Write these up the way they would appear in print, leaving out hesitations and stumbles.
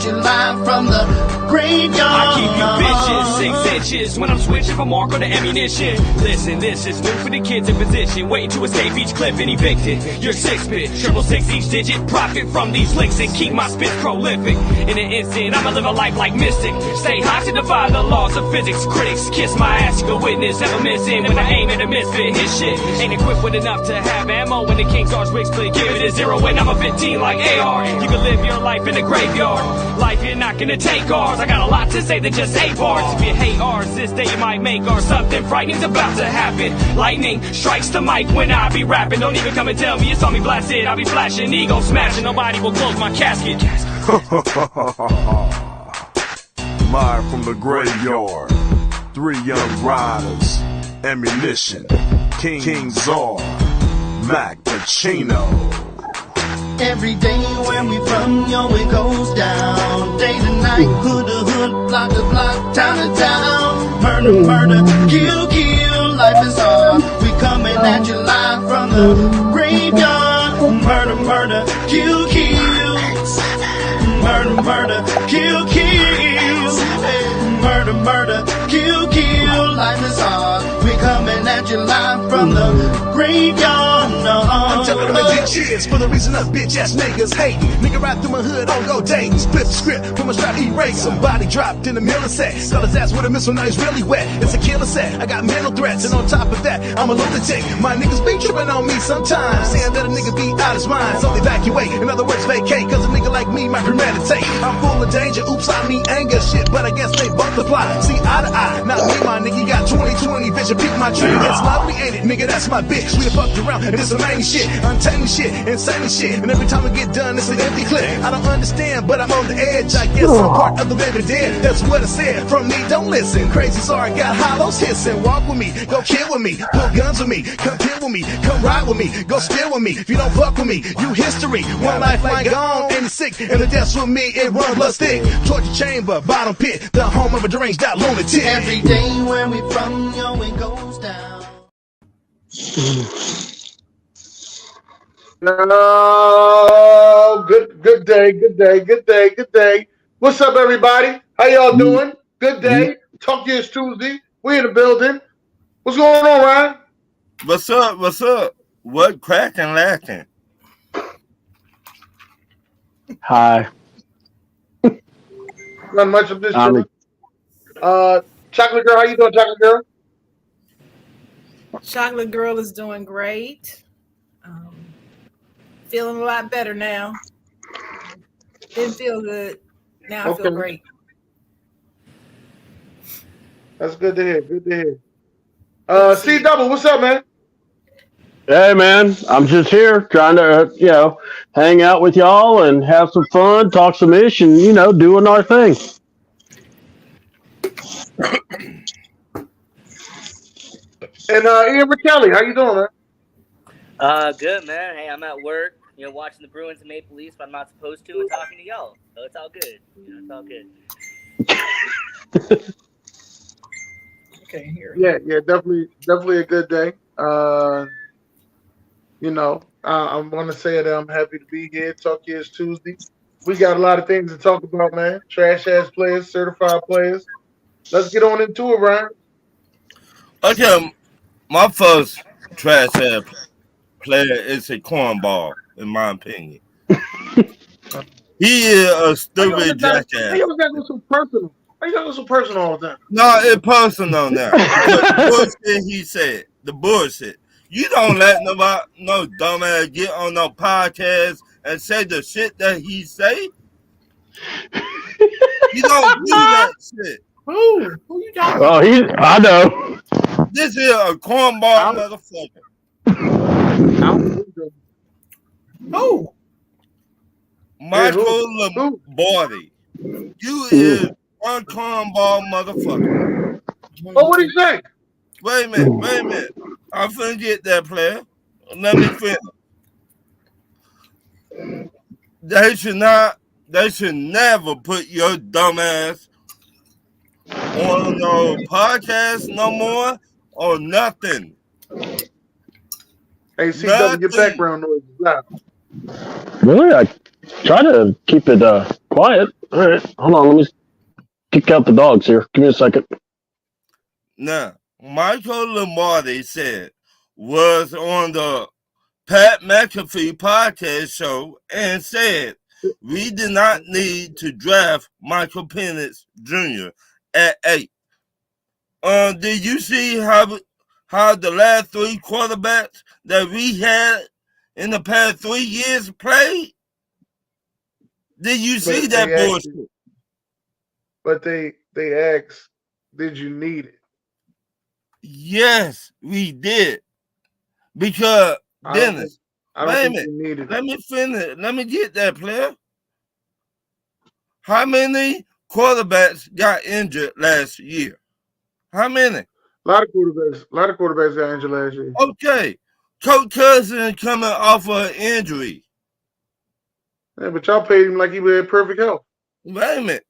you live from the graveyard. I keep you bitches 6 inches when I'm switching from mark or to ammunition. Listen, this is new for the kids in position, waiting to escape each clip and evicted. Your 6-bit, 666 each digit, profit from these licks and keep my spit prolific. In an instant, I'ma live a life like Mystic. Stay high to defy the laws of physics. Critics kiss my ass, you can witness, never missing. When I aim at a misfit, his shit ain't equipped with enough to have ammo. When the King's Arch Wigs play, give it a 0 when I'm a 15 like AR. You can live your life in the graveyard. Life, you're not gonna take ours. I got a lot to say than just 8 bars. If you hate ours, this day you might make ours. Something frightening's about to happen. Lightning strikes the mic when I be rapping. Don't even come and tell me you saw me blasted. I'll be flashing, ego smashing. Nobody will close my casket. Live from the graveyard, 3 young riders, ammunition, King Czar, Mac Pacino. Every day where we from, yo, it goes down. Day to night, hood to hood, block to block, town to town. Murder, murder, kill, kill, life is hard. We coming at you live from the graveyard. Murder, murder, kill, kill. Murder, murder, kill, kill. Murder, murder, kill, kill, life is hard. We coming at you live from the graveyard. I'm telling them bitches for the reason us bitch ass niggas hating. Nigga ride through my hood on go dating. Split the script from a strap erase. Somebody dropped in the middle of set. Skull his ass with a missile, now he's really wet. It's a killer set. I got mental threats, and on top of that, I'm a lunatic. My niggas be tripping on me sometimes, saying that a nigga be out his mind. So evacuate, in other words vacate, cause a nigga like me might premeditate. I'm full of danger, oops I mean anger shit, but I guess they both apply. See eye to eye, not me my nigga, got 20/20 vision, peek my tree. It's lovely ain't it, nigga, that's my bitch. We done fucked around, and it's amazing shit, untamed shit, insane shit. And every time I get done, it's an empty clip. I don't understand, but I'm on the edge. I guess I'm part of the living dead. That's what I said. From me, don't listen. Crazy, sorry, got hollows hissing. Walk with me, go kill with me, pull guns with me, come kill with me, come ride with me, go steal with me. If you don't fuck with me, you history. One lifeline gone, and it's sick. And the death's with me, it run blood stick. Torture chamber, bottom pit, the home of a deranged out lunatic. Every day where we from, yo, it goes down. No, good day. What's up, everybody? How y'all doing? Good day. Talk to you, it's Tuesday. We in the building. What's going on, Ryan? What's up? What cracking lacking? Hi. Not much of this shit. Chocolate Girl, how you doing, Chocolate Girl? Chocolate Girl is doing great. Feeling a lot better now. Didn't feel good. Now I feel great. That's good to hear. C Double, what's up, man? Hey, man. I'm just here trying to, hang out with y'all and have some fun, talk some ish, and, doing our thing. And Ian Kelly, how you doing, man? Good, man. Hey, I'm at work, watching the Bruins and Maple Leafs, but I'm not supposed to, and talking to y'all. So it's all good. It's all good. Okay, here. Yeah, definitely a good day. I want to say that I'm happy to be here. Talk to you, it's Tuesday. We got a lot of things to talk about, man. Trash ass players, certified players. Let's get on into it, Ryan. Okay, my first trash ass player is a cornball, in my opinion. He is a stupid jackass. You got to go so personal. Why you got to go so personal all the time? No, it's personal now. The bullshit he said. The bullshit. You don't let no dumbass get on no podcast and say the shit that he say. You don't do that shit. Who you talking about? Oh, I know. This is a cornball motherfucker. Who? Michael Lombardi. You is one cornball motherfucker. Oh, what do you say? Wait a minute. I'm finna get that player. Let me finish. They should never put your dumb ass on no podcast no more or nothing. Hey, CW, your background noise is loud. Really? I try to keep it quiet. All right, hold on. Let me kick out the dogs here. Give me a second. Now, Michael Lombardi said was on the Pat McAfee podcast show and said we did not need to draft Michael Penix Jr. at 8. Did you see how the last 3 quarterbacks that we had in the past 3 years played? Did you see that bullshit? But they asked, did you need it? Yes, we did. Because Dennis, I don't think you needed it. let me finish. Let me get that, player. How many quarterbacks got injured last year? How many? A lot of quarterbacks got injured last year. Okay. Coach Cousins coming off of an injury. Yeah, but y'all paid him like he was in perfect health. Wait a minute.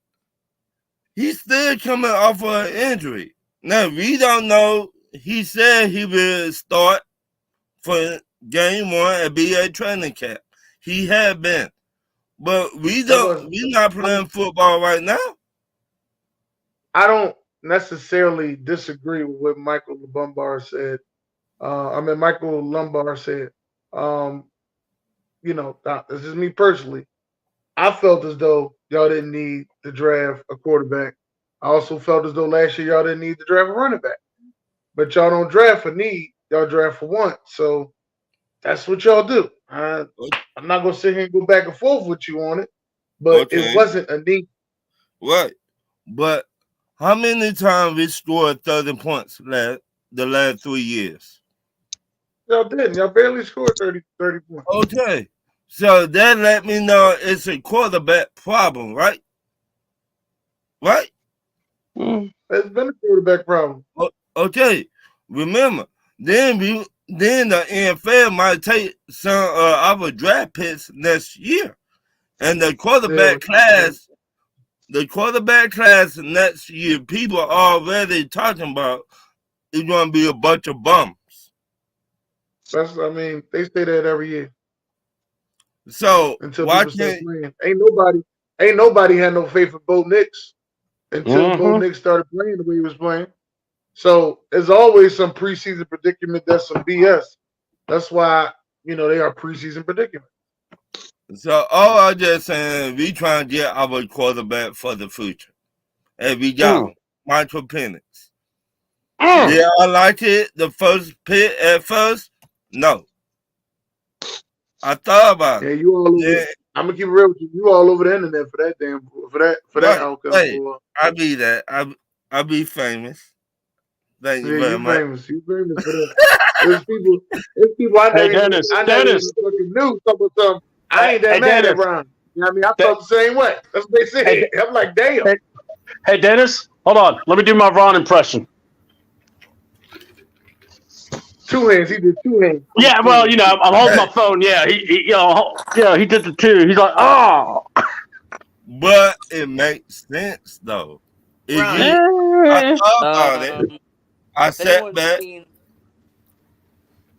He's still coming off of an injury. Now, we don't know. He said he will start for game 1 at BA training camp. He had been. But we're not playing football right now. I don't necessarily disagree with what Michael Lombard said. Michael Lombard said, this is me personally. I felt as though y'all didn't need to draft a quarterback. I also felt as though last year y'all didn't need to draft a running back. But y'all don't draft for need, y'all draft for want. So that's what y'all do. I'm not going to sit here and go back and forth with you on it, but It wasn't a need. Right. But how many times we scored 30 points the last 3 years? Y'all didn't. Y'all barely scored 30 points. Okay. So that let me know it's a quarterback problem, right? Right? It's been a quarterback problem. Okay. Remember, then the NFL might take some of our draft picks next year. And the quarterback class next year, people are already talking about it's going to be a bunch of bums. They say that every year. So until why can't ain't nobody had no faith in Bo Nix until Bo Nix started playing the way he was playing. So there's always some preseason predicament that's some BS. That's why they are preseason predicament. So all I'm just saying, we trying to get our quarterback for the future, and we got Michael Penix. Did I like it the first pick at first? No. I thought about it. Yeah, you all over. I'm gonna keep it real with you. You all over the internet for that outcome. Hey, I be that. I be famous. Thank you very much. You famous for that. There's people I know. I Dennis. Knew something. I ain't that mad at Ron. You know what I mean? I felt the same way. That's what they said. I'm like, damn. Hey, Dennis, hold on. Let me do my Ron impression. 2 hands. He did 2 hands. Yeah, well, I'm holding my phone. Yeah, he did the 2. He's like, oh. But it makes sense though. I thought about it. I sat back.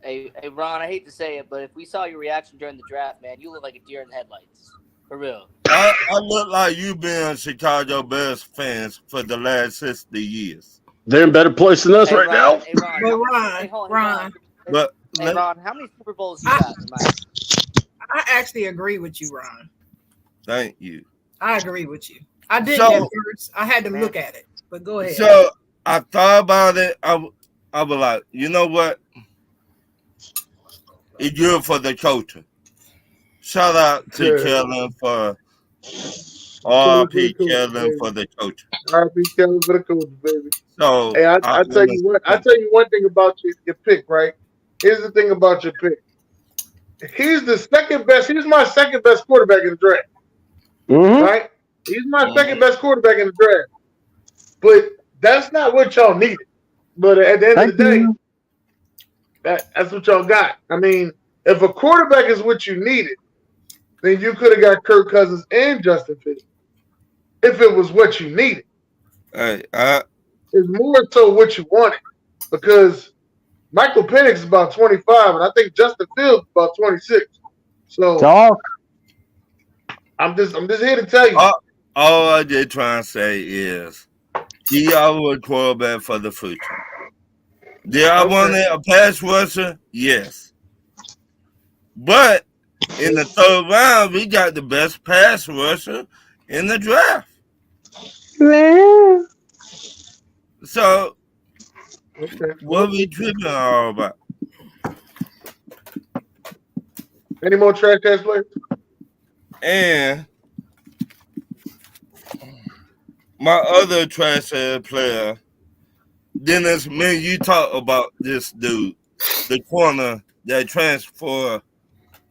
Hey, Ron, I hate to say it, but if we saw your reaction during the draft, man, you look like a deer in the headlights. For real. I look like you've been Chicago Bears fans for the last 60 years. They're in better place than us right now. Hey, Ron. Ron, how many Super Bowls you got? I actually agree with you, Ron. Thank you. I agree with you. I didn't at first. I had to look at it, but go ahead. So I thought about it. I was like, you know what? It's good for the culture. Shout out to Kellen for RP Kellen for the culture. RP Kellen for the culture, baby. So hey, I tell you what. I tell you one thing about your pick, right? Here's the thing about your pick. He's the second best. He's my second best quarterback in the draft. Right? He's my second best quarterback in the draft. But that's not what y'all needed. But at the end of the day, that's what y'all got. I mean, if a quarterback is what you needed, then you could have got Kirk Cousins and Justin Fields. If it was what you needed. Hey, it's more so what you wanted. Because Michael Penix is about 25, and I think Justin Fields is about 26. So I'm just here to tell you, All I did trying to say is he our quarterback for the future. Did I want a pass rusher? Yes. But in the third round, we got the best pass rusher in the draft. Yeah. So Okay. what we tripping all about? Any more trash ass players? And my other trash ass player, Dennis, man, you talk about this dude, the corner that transferred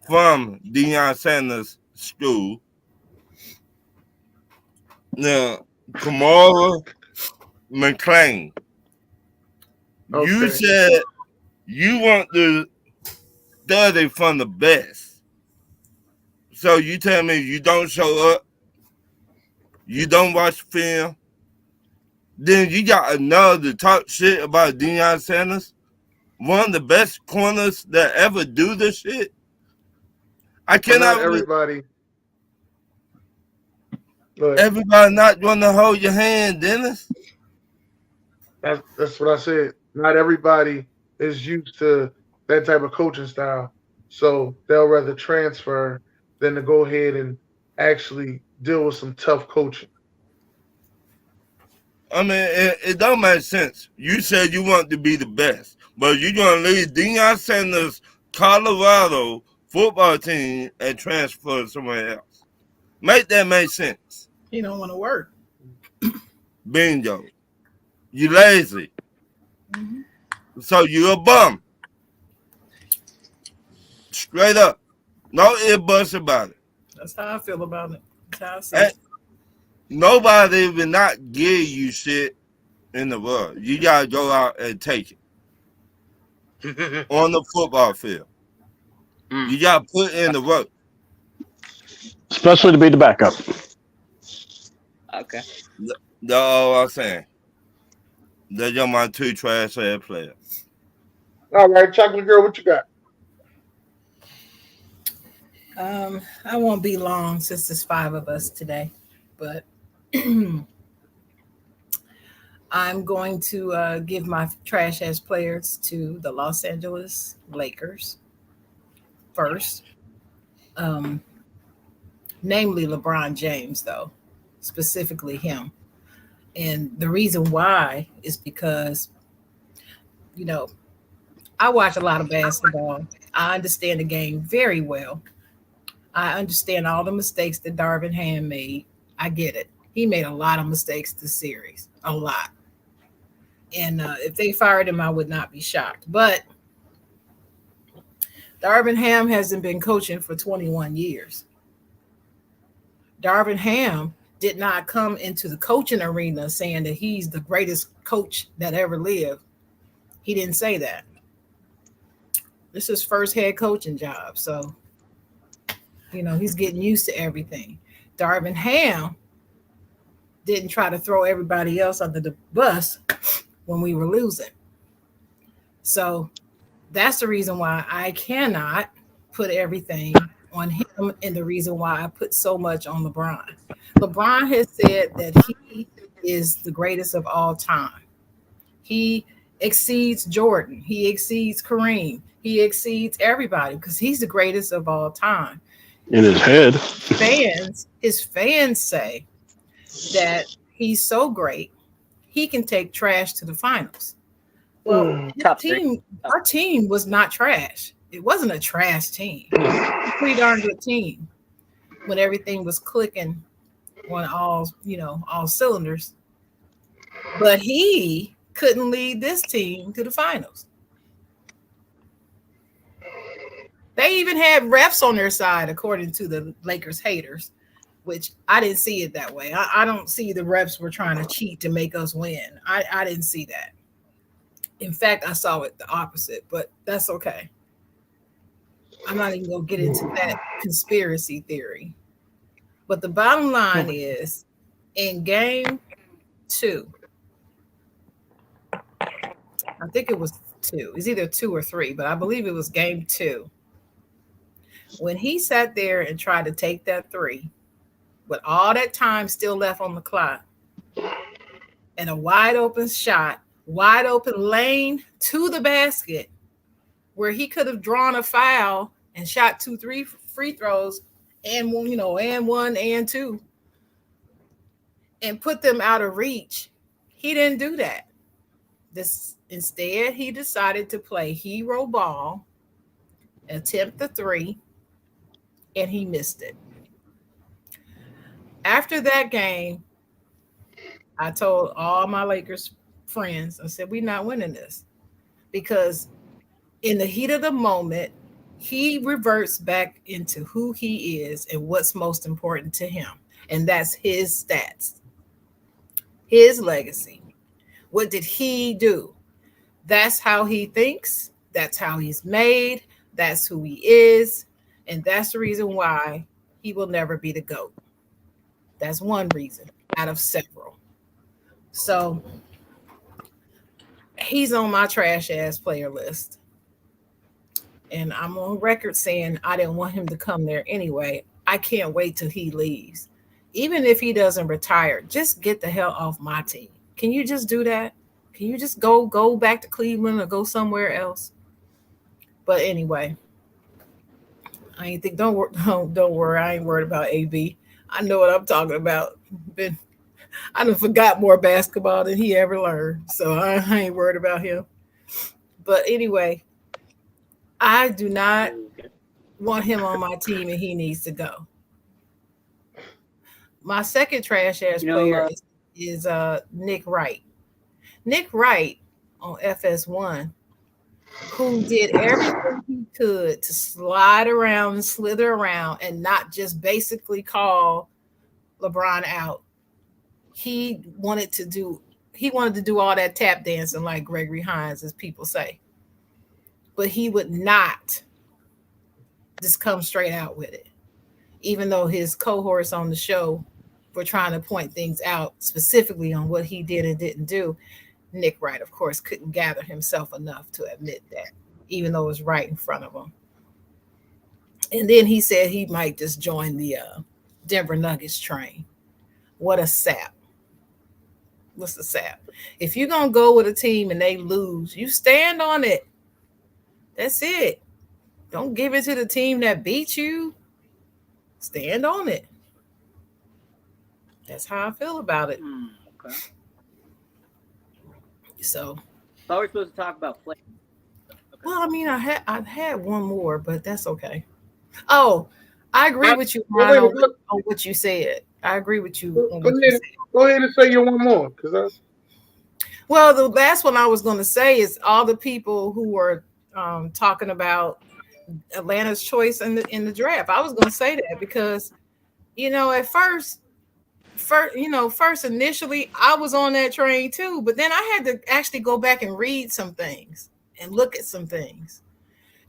from Deion Sanders' school. Now, Kamara McLean. You Okay. said you want the study from the best. So you tell me you don't show up, you don't watch film, then you got another to talk shit about Deion Sanders, one of the best corners that ever do this shit. I But cannot. not everybody. Go ahead. Everybody not going to hold your hand, Dennis. That's what I said. Not everybody is used to that type of coaching style, so they'll rather transfer than to go ahead and actually deal with some tough coaching. I mean, it don't make sense. You said you want to be the best, but you're going to leave Deion Sanders' Colorado football team and transfer somewhere else. Make that make sense. He don't want to work. Bingo. You lazy. So you a bum. Straight up. No ifs about it. That's how I feel about it. That's how I see And it. nobody will not give you shit in the world. You gotta go out and take it on the football field. You gotta put in the work. Especially to be the backup. Okay. That's all I'm saying. They're just my two trash ass players. All right, chocolate girl, what you got? I won't be long since there's 5 of us today, but I'm going to give my trash ass players to the Los Angeles Lakers first. Namely LeBron James, though, specifically him. And the reason why is because, you know, I watch a lot of basketball. I understand the game very well. I understand all the mistakes that Darvin Ham made. I get it. He made a lot of mistakes this series, a lot. And if they fired him, I would not be shocked. But Darvin Ham hasn't been coaching for 21 years. Darvin Ham did not come into the coaching arena saying that he's the greatest coach that ever lived. He didn't say that. This is his first head coaching job. So, you know, he's getting used to everything. Darvin Ham didn't try to throw everybody else under the bus when we were losing. So that's the reason why I cannot put everything on him, and the reason why I put so much on LeBron. LeBron has said that he is the greatest of all time. He exceeds Jordan. He exceeds Kareem. He exceeds everybody because he's the greatest of all time. In his head. His fans say that he's so great, he can take trash to the finals. Well, our team was not trash. It wasn't a trash team. It was a pretty darn good team when everything was clicking on all cylinders. But he couldn't lead this team to the finals. They even had refs on their side, according to the Lakers haters, which I didn't see it that way. I don't see the refs were trying to cheat to make us win. I didn't see that. In fact, I saw it the opposite, but that's okay. I'm not even going to get into that conspiracy theory. But the bottom line is, in game 2, I think it was 2. It's either 2 or 3, but I believe it was game 2. When he sat there and tried to take that 3, with all that time still left on the clock, and a wide open shot, wide open lane to the basket, where he could have drawn a foul and shot 2-3 free throws and one and two, and put them out of reach. He didn't do that. Instead, he decided to play hero ball, attempt the three, and he missed it. After that game, I told all my Lakers friends, I said, we're not winning this, because in the heat of the moment, he reverts back into who he is and what's most important to him. And that's his stats, his legacy. What did he do? That's how he thinks. That's how he's made. That's who he is. And that's the reason why he will never be the GOAT. That's one reason out of several. So he's on my trash ass player list. And I'm on record saying I didn't want him to come there anyway. I can't wait till he leaves. Even if he doesn't retire, just get the hell off my team. Can you just do that? Can you just go back to Cleveland or go somewhere else? But anyway, don't worry. I ain't worried about AB. I know what I'm talking about. I done forgot more basketball than he ever learned, so I ain't worried about him. But anyway, I do not want him on my team, and he needs to go. My second trash ass player is Nick Wright. Nick Wright on FS1, who did everything he could to slide around and slither around and not just basically call LeBron out. He wanted to do all that tap dancing like Gregory Hines, as people say. But he would not just come straight out with it. Even though his cohorts on the show were trying to point things out specifically on what he did and didn't do, Nick Wright, of course, couldn't gather himself enough to admit that, even though it was right in front of him. And then he said he might just join the Denver Nuggets train. What a sap. What's the sap? If you're going to go with a team and they lose, you stand on it. That's it. Don't give it to the team that beat you. Stand on it. That's how I feel about it. Okay. So thought we were supposed to talk about play. Okay. Well, I mean, I had one more, but that's okay. Oh, I agree with you, Ron, on what you said. I agree with you. Go ahead and say your one more, Well, the last one I was going to say is all the people who were talking about Atlanta's choice in the draft. I was going to say that because, at first initially I was on that train too, but then I had to actually go back and read some things and look at some things.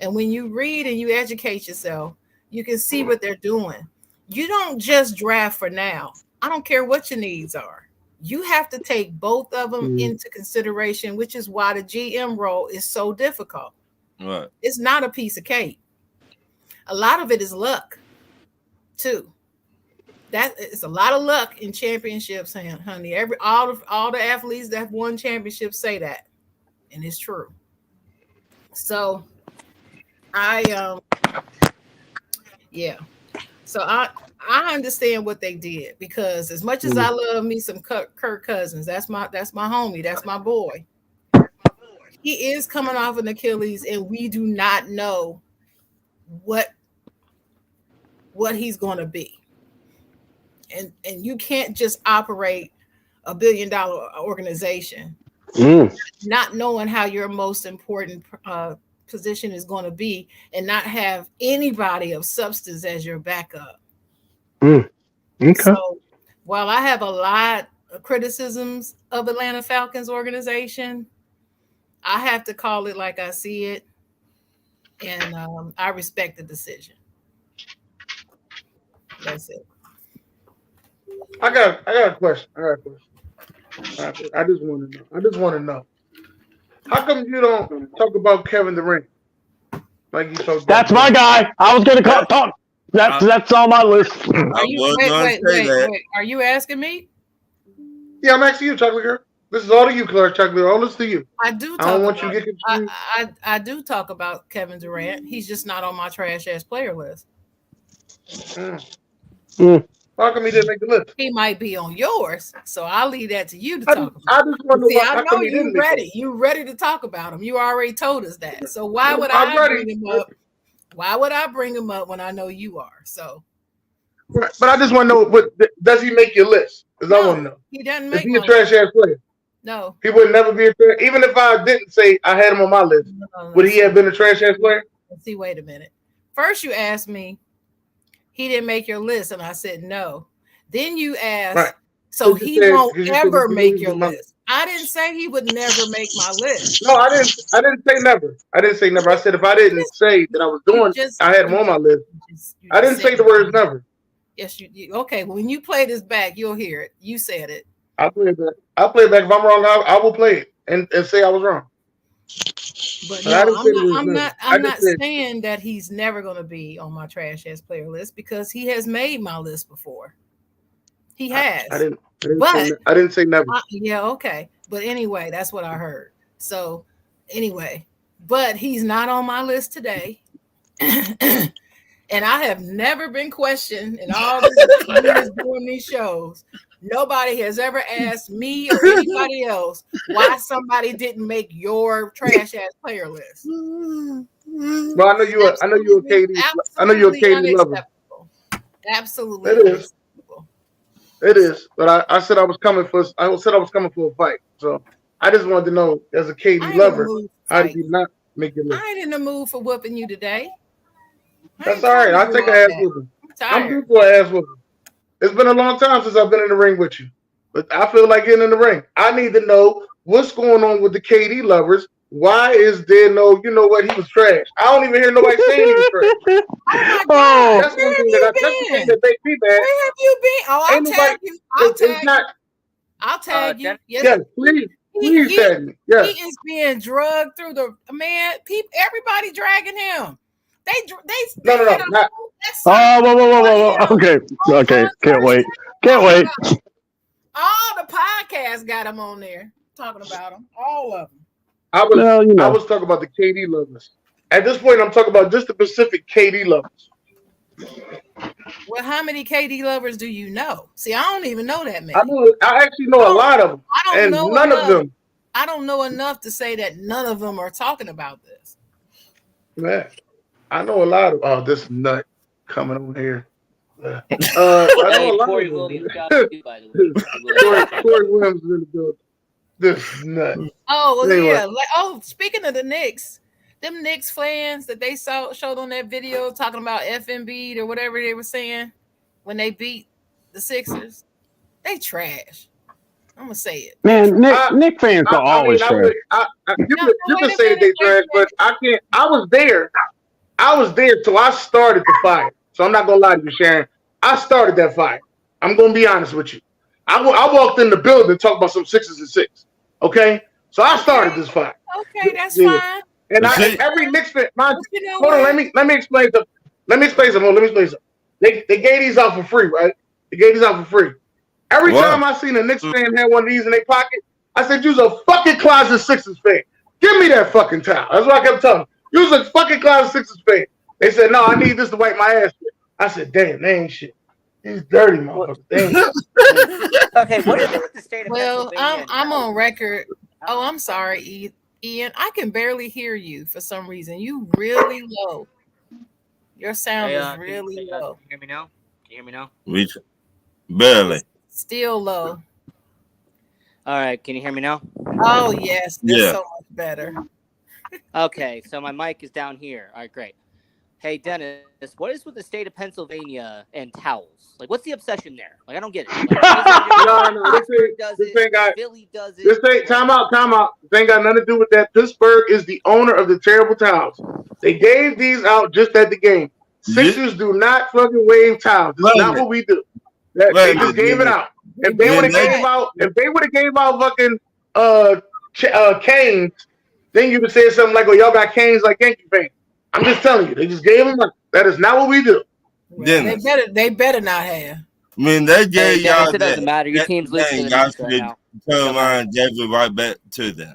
And when you read and you educate yourself, you can see what they're doing. You don't just draft for now. I don't care what your needs are. You have to take both of them into consideration, which is why the GM role is so difficult. Right. It's not a piece of cake. A lot of it is luck, too. That is a lot of luck in championships, honey. All the athletes that have won championships say that, and it's true. So, So I understand what they did, because as much as I love me some Kirk Cousins, that's my homie, that's my boy. He is coming off an Achilles, and we do not know what he's going to be. And you can't just operate $1 billion organization not knowing how your most important position is going to be and not have anybody of substance as your backup. Okay. So while I have a lot of criticisms of Atlanta Falcons organization, I have to call it like I see it, and I respect the decision. That's it. I got a question. I just want to know. How come you don't talk about Kevin Durant? Like you so. That's my guy. I was going to talk. That's on my list. I was gonna say that. wait. Are you asking me? Yeah, I'm asking you, Chocolate Girl. This is all to you, Clark Chocolate. All this to you. I do. I don't want you to get confused. I do talk about Kevin Durant. He's just not on my trash ass player list. How come he didn't make the list? He might be on yours, so I'll leave that to you to I talk just about. want to See, know I how know come he you didn't make ready. You ready to talk about him? You already told us that. So why would I'm I ready. bring him up? Why would I bring him up when I know you are? So, it. But I just want to know, what does he make your list? Because I want to know. He doesn't Is make he a my trash ass player? No. He would never be a trash. Even if I didn't say I had him on my list, would he have been a trash ass player? Let's see, wait a minute. First, you asked me, he didn't make your list, and I said no. Then you asked, Right. so You he said- won't you said ever he make was your on my- list. I didn't say he would never make my list. No, I didn't say never. I didn't say never. I said if I didn't say that I was doing, I had him on my list. I didn't say the words never. Yes, you okay. When you play this back, you'll hear it. You said it. I'll play it back. I'll play it back. If I'm wrong, I will play it and say I was wrong. But I no, didn't say the words I'm never. not I just said- saying that he's never going to be on my trash ass player list because he has made my list before. He has. I didn't say never. Yeah, okay. But anyway, that's what I heard. So anyway, but he's not on my list today. And I have never been questioned in all these years doing these shows. Nobody has ever asked me or anybody else why somebody didn't make your trash ass player list. Well, I know you're a KD. I know you're a KD lover. Absolutely. It is. It is. But I said I was coming for a fight. So I just wanted to know, as a KD lover, how did you not make your list? I ain't in the mood for whooping you today. That's all right. I'll take an ass whooping. I'm due for an ass whooping. It's been a long time since I've been in the ring with you. But I feel like getting in the ring. I need to know what's going on with the KD lovers. Why is there no, you know what, he was trash. I don't even hear nobody saying he was trash. Oh, that's one thing that's the thing that makes me mad. Where have you been? Oh, I'll tag you. I'll tag you. Yes, please tag me. Yes. He is being drugged through the man. Everybody dragging him. No. Whoa. Okay. Can't wait. All the podcasts got him on there talking about him. All of them. I was talking about the KD lovers. At this point, I'm talking about just the specific KD lovers. Well, how many KD lovers do you know? See, I don't even know that many. I actually know a lot of them. I don't know none enough. of them. I don't know enough to say that none of them are talking about this. Man, I know a lot of this nut coming on here. I know a lot Corey of Williams them. got you, by the way. Corey Williams is in the building. This nut. Oh, well, Anyway. yeah. Speaking of the Knicks, them Knicks fans that they showed on that video talking about FMB or whatever they were saying when they beat the Sixers, they trash. I'm gonna say it. Man, Nick fans are always trash. You can say they trash, but I can't. I was there, so I started the fire. So I'm not gonna lie to you, Sharon. I started that fire. I'm gonna be honest with you. I walked in the building and talked about some Sixers and 6. Okay, so I started this fire. Okay, that's fine. And every Knicks fan, hold what? on, let me explain something. Let me explain something. They gave these out for free, right? They gave these out for free. Every time I seen a Knicks fan have one of these in their pocket, I said, "You's a fucking closet Sixers fan. Give me that fucking towel." That's what I kept telling them. You's a fucking closet Sixers fan. They said, "No, I need this to wipe my ass with." I said, "Damn, they ain't shit. These dirty motherfuckers." Okay, what is it with the state of Well, Pennsylvania? I'm on record. Oh, I'm sorry, Ian. I can barely hear you for some reason. You really low. Your sound is really low. Can you hear me now? Can you hear me now? Barely. Still low. All right, can you hear me now? Oh yes, that's Yeah. so much better. Okay, so my mic is down here. All right, great. Hey, Dennis, what is with the state of Pennsylvania and towels? Like, what's the obsession there? Like, I don't get it. Like, No, this ain't got. Philly does it. This ain't time out. This ain't got nothing to do with that. Pittsburgh is the owner of the terrible towels. They gave these out just at the game. Sixers do not fucking wave towels. That's not what we do. They just gave it out. If they would have gave out fucking canes, then you would say something like, "Oh, y'all got canes like Yankee fans." I'm just telling you, they just gave them. That is not what we do. Well, Dennis. they better not have. I mean, they Hey, gave Dennis, y'all it doesn't that. matter. Your that team's losing thing, to the y'all Knicks right should now. turn around and gave it right back to them.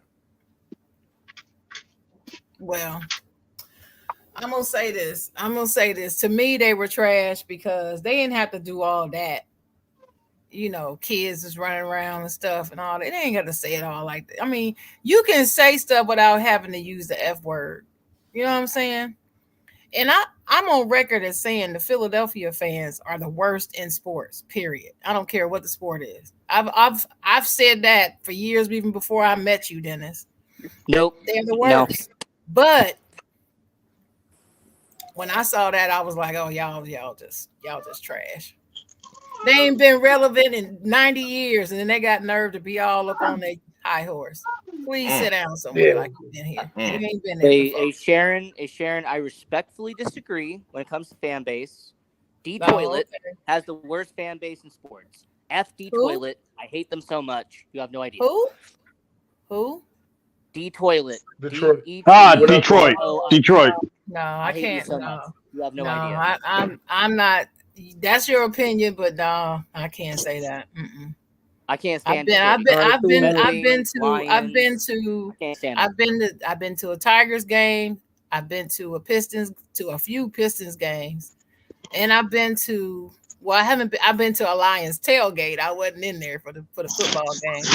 Well, I'm gonna say this. To me, they were trash because they didn't have to do all that. You know, kids is running around and stuff and all that. They ain't got to say it all like that. I mean, you can say stuff without having to use the F word. You know what I'm saying? And I'm on record as saying the Philadelphia fans are the worst in sports. Period. I don't care what the sport is. I've said that for years, even before I met you, Dennis. Nope. They're the No. worst. But when I saw that, I was like, oh, y'all just trash. They ain't been relevant in 90 years, and then they got nerve to be all up on their high horse. Please sit down somewhere like you've been here. You ain't been there before. Sharon, I respectfully disagree when it comes to fan base. D Oh, Toilet okay. has the worst fan base in sports. FD Who? Toilet, I hate them so much. You have no idea. Who? D Toilet. Detroit. Detroit. Detroit. No, I hate you can't. so No, much. You have no no, idea. I'm not. That's your opinion, but no, I can't say that. Mm-mm. I can't stand I've been to a Tigers game. I've been to a few Pistons games, and I've been to I've been to a Lions tailgate. I wasn't in there for the football game.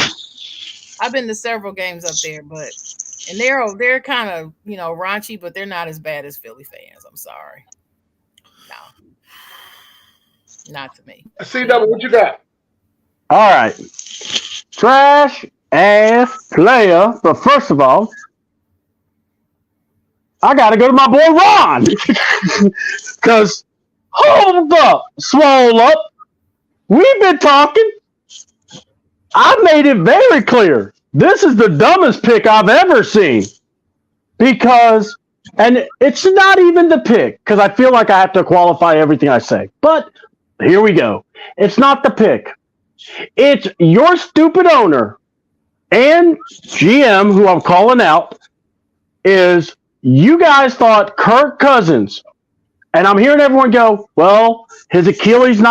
I've been to several games up there, and they're kind of raunchy, but they're not as bad as Philly fans. I'm sorry, no, not to me. CW, what you got? All right. Trash ass player. But first of all, I got to go to my boy Ron. Because, hold up, swole up. We've been talking. I made it very clear. This is the dumbest pick I've ever seen. Because, and it's not even the pick, because I feel like I have to qualify everything I say. But here we go. It's not the pick. It's your stupid owner and GM, who I'm calling out, is you guys thought Kirk Cousins, and I'm hearing everyone go, well, his Achilles he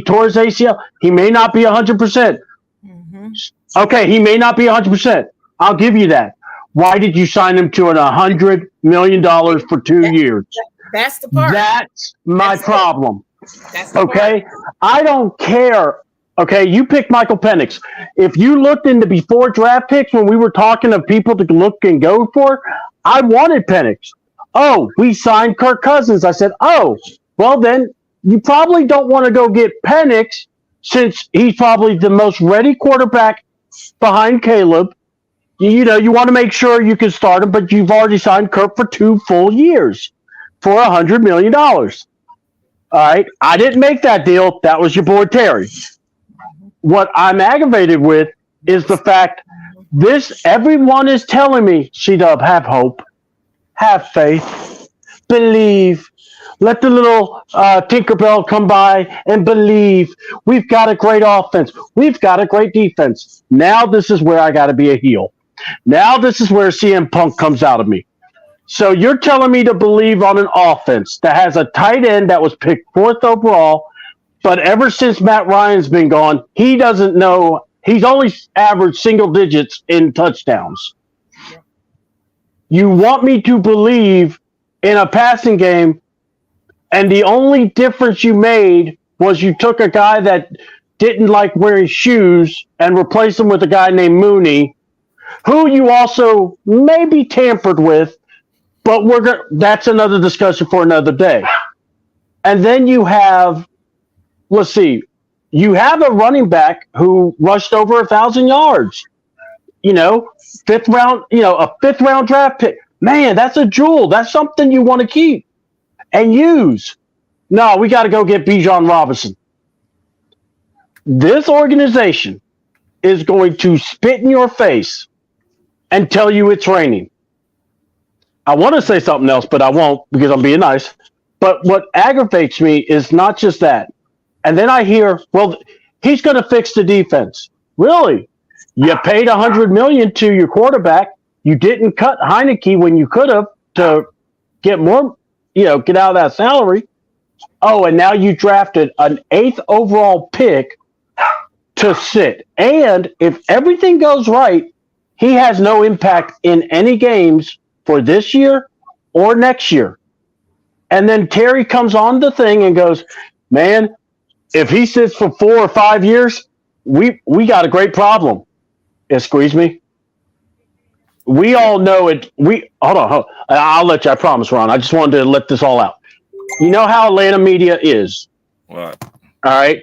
tore his ACL. He may not be 100%. Mm-hmm. Okay, he may not be 100%. I'll give you that. Why did you sign him to $100 million for 2 years? That's the part. That's my problem. That's the Okay? part. I don't care. Okay, you picked Michael Penix. If you looked into before draft picks when we were talking of people to look and go for, I wanted Penix. Oh, we signed Kirk Cousins. I said, oh, well then you probably don't want to go get Penix since he's probably the most ready quarterback behind Caleb. You want to make sure you can start him, but you've already signed Kirk for 2 full years for $100 million. All right, I didn't make that deal. That was your boy Terry. What I'm aggravated with is the fact everyone is telling me, C-Dub, have hope, have faith, believe, let the little Tinkerbell come by and believe. We've got a great offense. We've got a great defense. Now this is where I got to be a heel. Now this is where CM Punk comes out of me. So you're telling me to believe on an offense that has a tight end that was picked 4th overall, but ever since Matt Ryan's been gone, he doesn't know. He's only averaged single digits in touchdowns. You want me to believe in a passing game, and the only difference you made was you took a guy that didn't like wearing shoes and replaced him with a guy named Mooney, who you also maybe tampered with, but that's another discussion for another day. And then you have, let's see, you have a running back who rushed over 1,000 yards. A 5th round draft pick. Man, that's a jewel. That's something you want to keep and use. No, we got to go get Bijan Robinson. This organization is going to spit in your face and tell you it's raining. I want to say something else, but I won't because I'm being nice. But what aggravates me is not just that. And then I hear, well, he's going to fix the defense. Really? You paid $100 million to your quarterback. You didn't cut Heineke when you could have to get more, get out of that salary. Oh, and now you drafted an 8th overall pick to sit. And if everything goes right, he has no impact in any games for this year or next year. And then Terry comes on the thing and goes, man, if he sits for 4 or 5 years, we got a great problem. Squeeze me. We all know it. Hold on. I'll let you. I promise, Ron. I just wanted to let this all out. You know how Atlanta media is. Right. All right.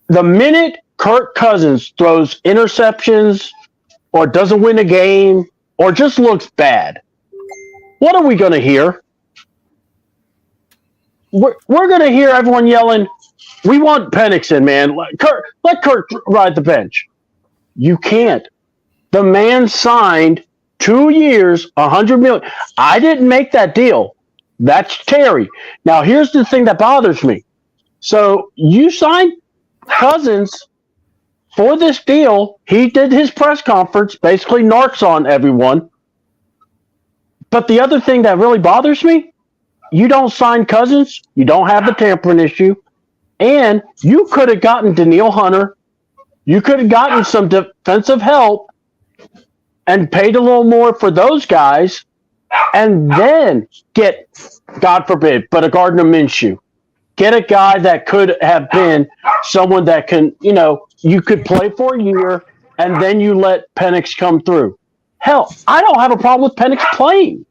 The minute Kirk Cousins throws interceptions or doesn't win a game or just looks bad, what are we going to hear? We're going to hear everyone yelling, we want Penix in, man. Let Kirk ride the bench. You can't. The man signed 2 years, $100 million. I didn't make that deal. That's Terry. Now, here's the thing that bothers me. So you signed Cousins for this deal. He did his press conference, basically narcs on everyone. But the other thing that really bothers me, you don't sign Cousins. You don't have the tampering issue. And you could have gotten Danielle Hunter. You could have gotten some defensive help and paid a little more for those guys and then get, God forbid, but a Gardner Minshew. Get a guy that could have been someone that can, you could play for a year and then you let Penix come through. Hell, I don't have a problem with Penix playing.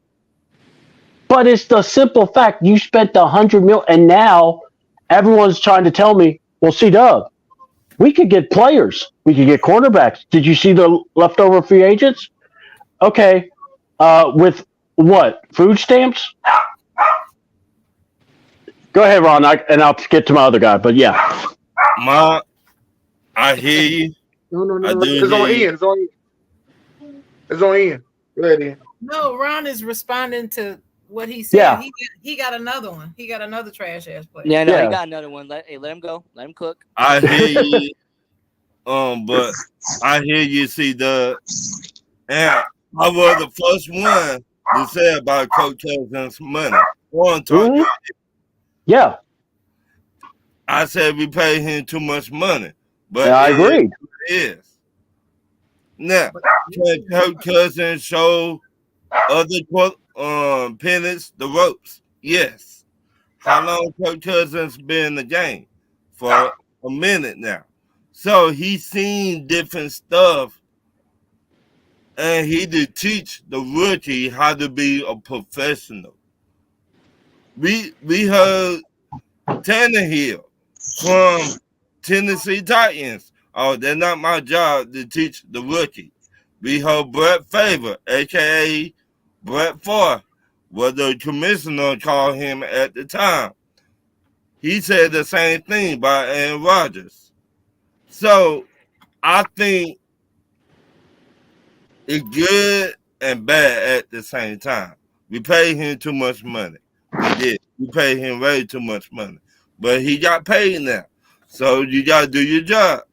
But it's the simple fact you spent $100 million and now everyone's trying to tell me, well, C-Dub, we could get players. We could get cornerbacks. Did you see the leftover free agents? Okay. With what? Food stamps? Go ahead, Ron, and I'll get to my other guy. But yeah. I hear you. No. It's on Ian. It's on Ian. Go ahead, Ian. No, Ron is responding to what he said. Yeah. He got another one. He got another trash ass player. Yeah, no, Yeah. he got another one. Let him go. Let him cook. I hear you. But I hear you, C-Dub. And I was the first one to say about Coach Cousins' money. Mhm. Yeah. I said we pay him too much money. But I agree. It is. Now, can Coach Cousins show other Penix the ropes? Yes. How long Coach Cousins been in the game? For a minute now. So he's seen different stuff, and he did teach the rookie how to be a professional. We heard Tannehill from Tennessee Titans. Oh, they're not my job to teach the rookie. We heard Brett Favre, a.k.a. Brett Favre, what the commissioner called him at the time. He said the same thing about Aaron Rodgers. So I think it's good and bad at the same time. We paid him too much money. We did. We paid him way too much money. But he got paid now. So you got to do your job.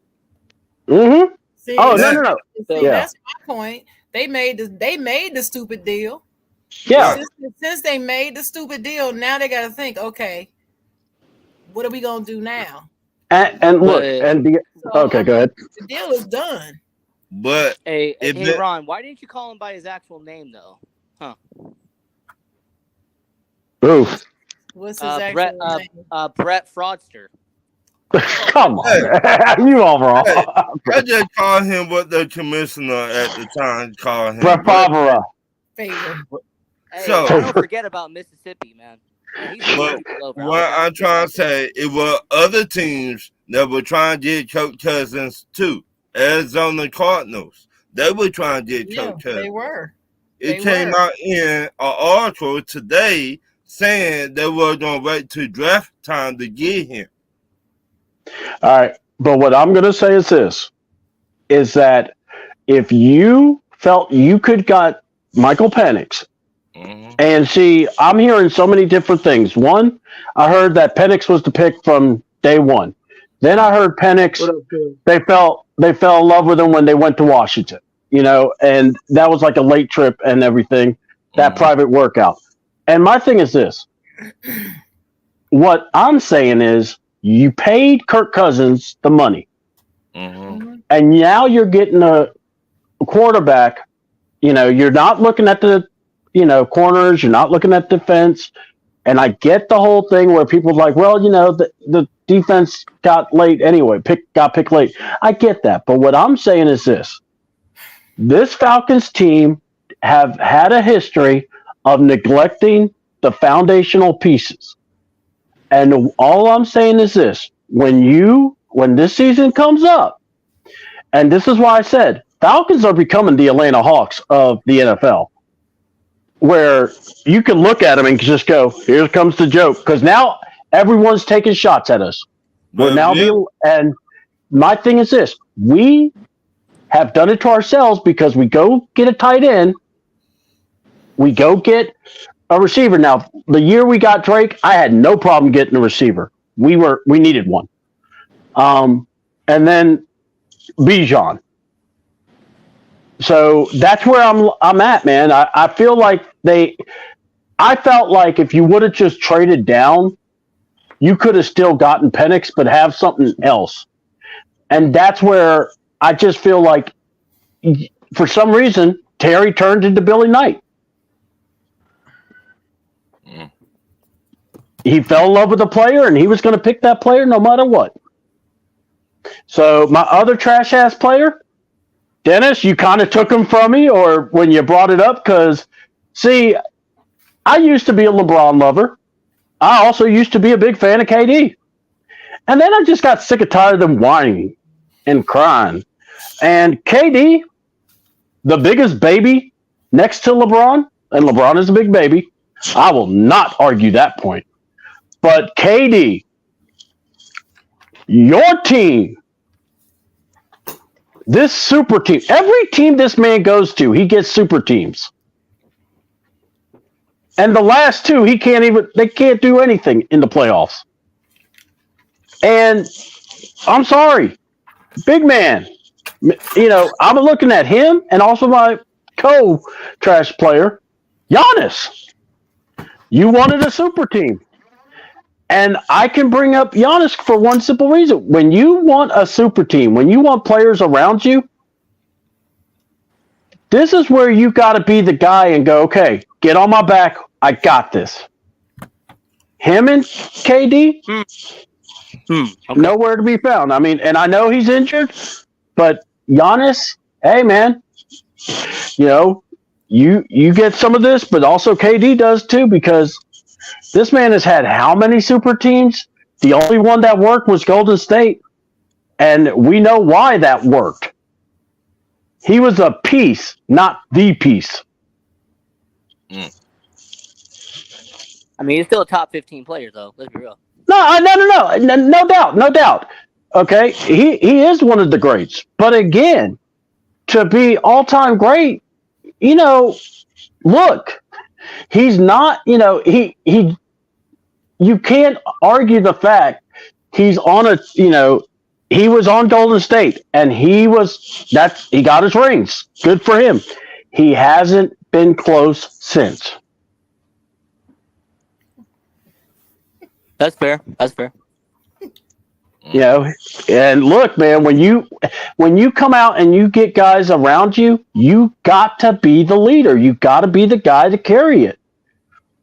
Mm-hmm. See, Oh, no. See, Yeah. that's my point. They made the stupid deal. Yeah. Since they made the stupid deal, now they got to think, okay, what are we gonna do now? And look, okay, go ahead. The deal is done. But Hey, Ron, why didn't you call him by his actual name though? Huh? Oof. What's his actual name? Brett Fraudster. Come on, you all wrong. I just called him what the commissioner at the time called him. Brett Favre. Favor. Hey, So- don't forget about Mississippi, man. But what I'm trying to say, it were other teams that were trying to get Coach Cousins too. Arizona Cardinals. They were trying to get Coach Cousins. They were. It came out in an article today saying they were going to wait to draft time to get him. All right. But what I'm going to say is this, is that if you felt you could got Michael Penix, and see, I'm hearing so many different things. One, I heard that Penix was the pick from day one. Then I heard Penix, they fell in love with him when they went to Washington, and that was like a late trip and everything, that private workout. And my thing is this. what I'm saying is you paid Kirk Cousins the money, Mhm. and now you're getting a quarterback. You're not looking at the, corners. You're not looking at defense. And I get the whole thing where people are like, well, the defense got late anyway, got picked late. I get that. But what I'm saying is this Falcons team have had a history of neglecting the foundational pieces. And all I'm saying is this: when this season comes up, and this is why I said Falcons are becoming the Atlanta Hawks of the NFL, where you can look at them and just go, "Here comes the joke," because now everyone's taking shots at us. And my thing is this: we have done it to ourselves because we go get a tight end, we go get a receiver. Now, the year we got Drake, I had no problem getting a receiver. We needed one. And then Bijan. So that's where I'm at, man. I feel like I felt like if you would have just traded down, you could have still gotten Penix, but have something else. And that's where I just feel like, for some reason, Terry turned into Billy Knight. He fell in love with the player, and he was going to pick that player no matter what. So my other trash-ass player, Dennis, you kind of took him from me, or when you brought it up, because, see, I used to be a LeBron lover. I also used to be a big fan of KD. And then I just got sick and tired of them whining and crying. And KD, the biggest baby next to LeBron, and LeBron is a big baby, I will not argue that point. But KD, your team, this super team, every team this man goes to, he gets super teams. And the last two, they can't do anything in the playoffs. And I'm sorry, big man, I'm looking at him and also my co-trash player, Giannis. You wanted a super team. And I can bring up Giannis for one simple reason. When you want a super team, when you want players around you, this is where you got to be the guy and go, okay, get on my back. I got this. Him and KD, Okay. nowhere to be found. I mean, and I know he's injured, but Giannis, hey, man, you get some of this, but also KD does too, because this man has had how many super teams? The only one that worked was Golden State. And we know why that worked. He was a piece, not the piece. I mean, he's still a top 15 player, though. Let's be real. No doubt. Okay, he is one of the greats. But again, to be all-time great, look, he's not, you can't argue the fact he's on he was on Golden State and he got his rings. Good for him. He hasn't been close since. That's fair. And look, man, when you come out and you get guys around you, you got to be the leader. You got to be the guy to carry it.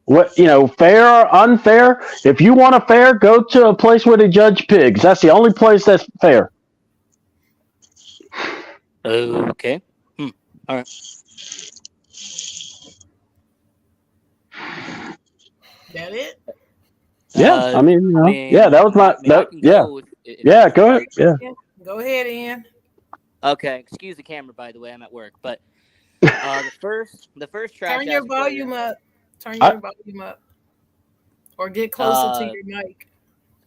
What, fair or unfair? If you want a fair, go to a place where they judge pigs. That's the only place that's fair. Okay. All right. That it? Yeah, that was my. Yeah, go ahead. Yeah. Go ahead, Ian. Okay, excuse the camera, by the way. I'm at work, but the first trash. Turn your volume up. Turn your volume up, or get closer to your mic.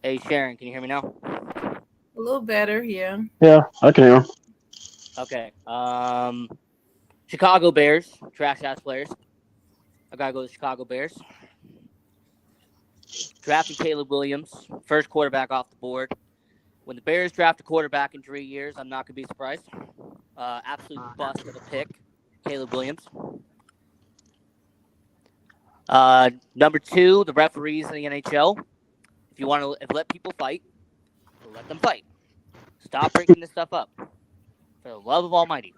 Hey, Sharon, can you hear me now? A little better, yeah. Yeah, I can hear him. Okay. Chicago Bears, trash ass players. I gotta go to Chicago Bears. Drafting Caleb Williams, first quarterback off the board. When the Bears draft a quarterback in 3 years, I'm not gonna be surprised. Absolute bust of a pick, Caleb Williams. Number two, the referees in the NHL. If you want to let people fight, let them fight. Stop bringing this stuff up. For the love of Almighty.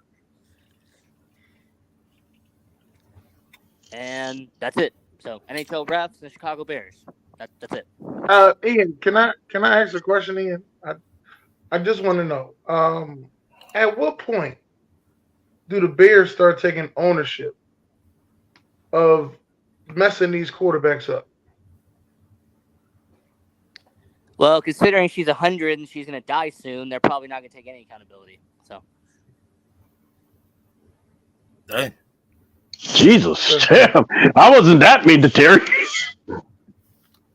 And that's it. So NHL refs and the Chicago Bears. That's it. Ian, can I ask a question, Ian? I just want to know. At what point do the Bears start taking ownership of messing these quarterbacks up? Well, considering she's 100 and she's going to die soon, they're probably not going to take any accountability. So. Dang. Jesus, damn. I wasn't that mean to Terry.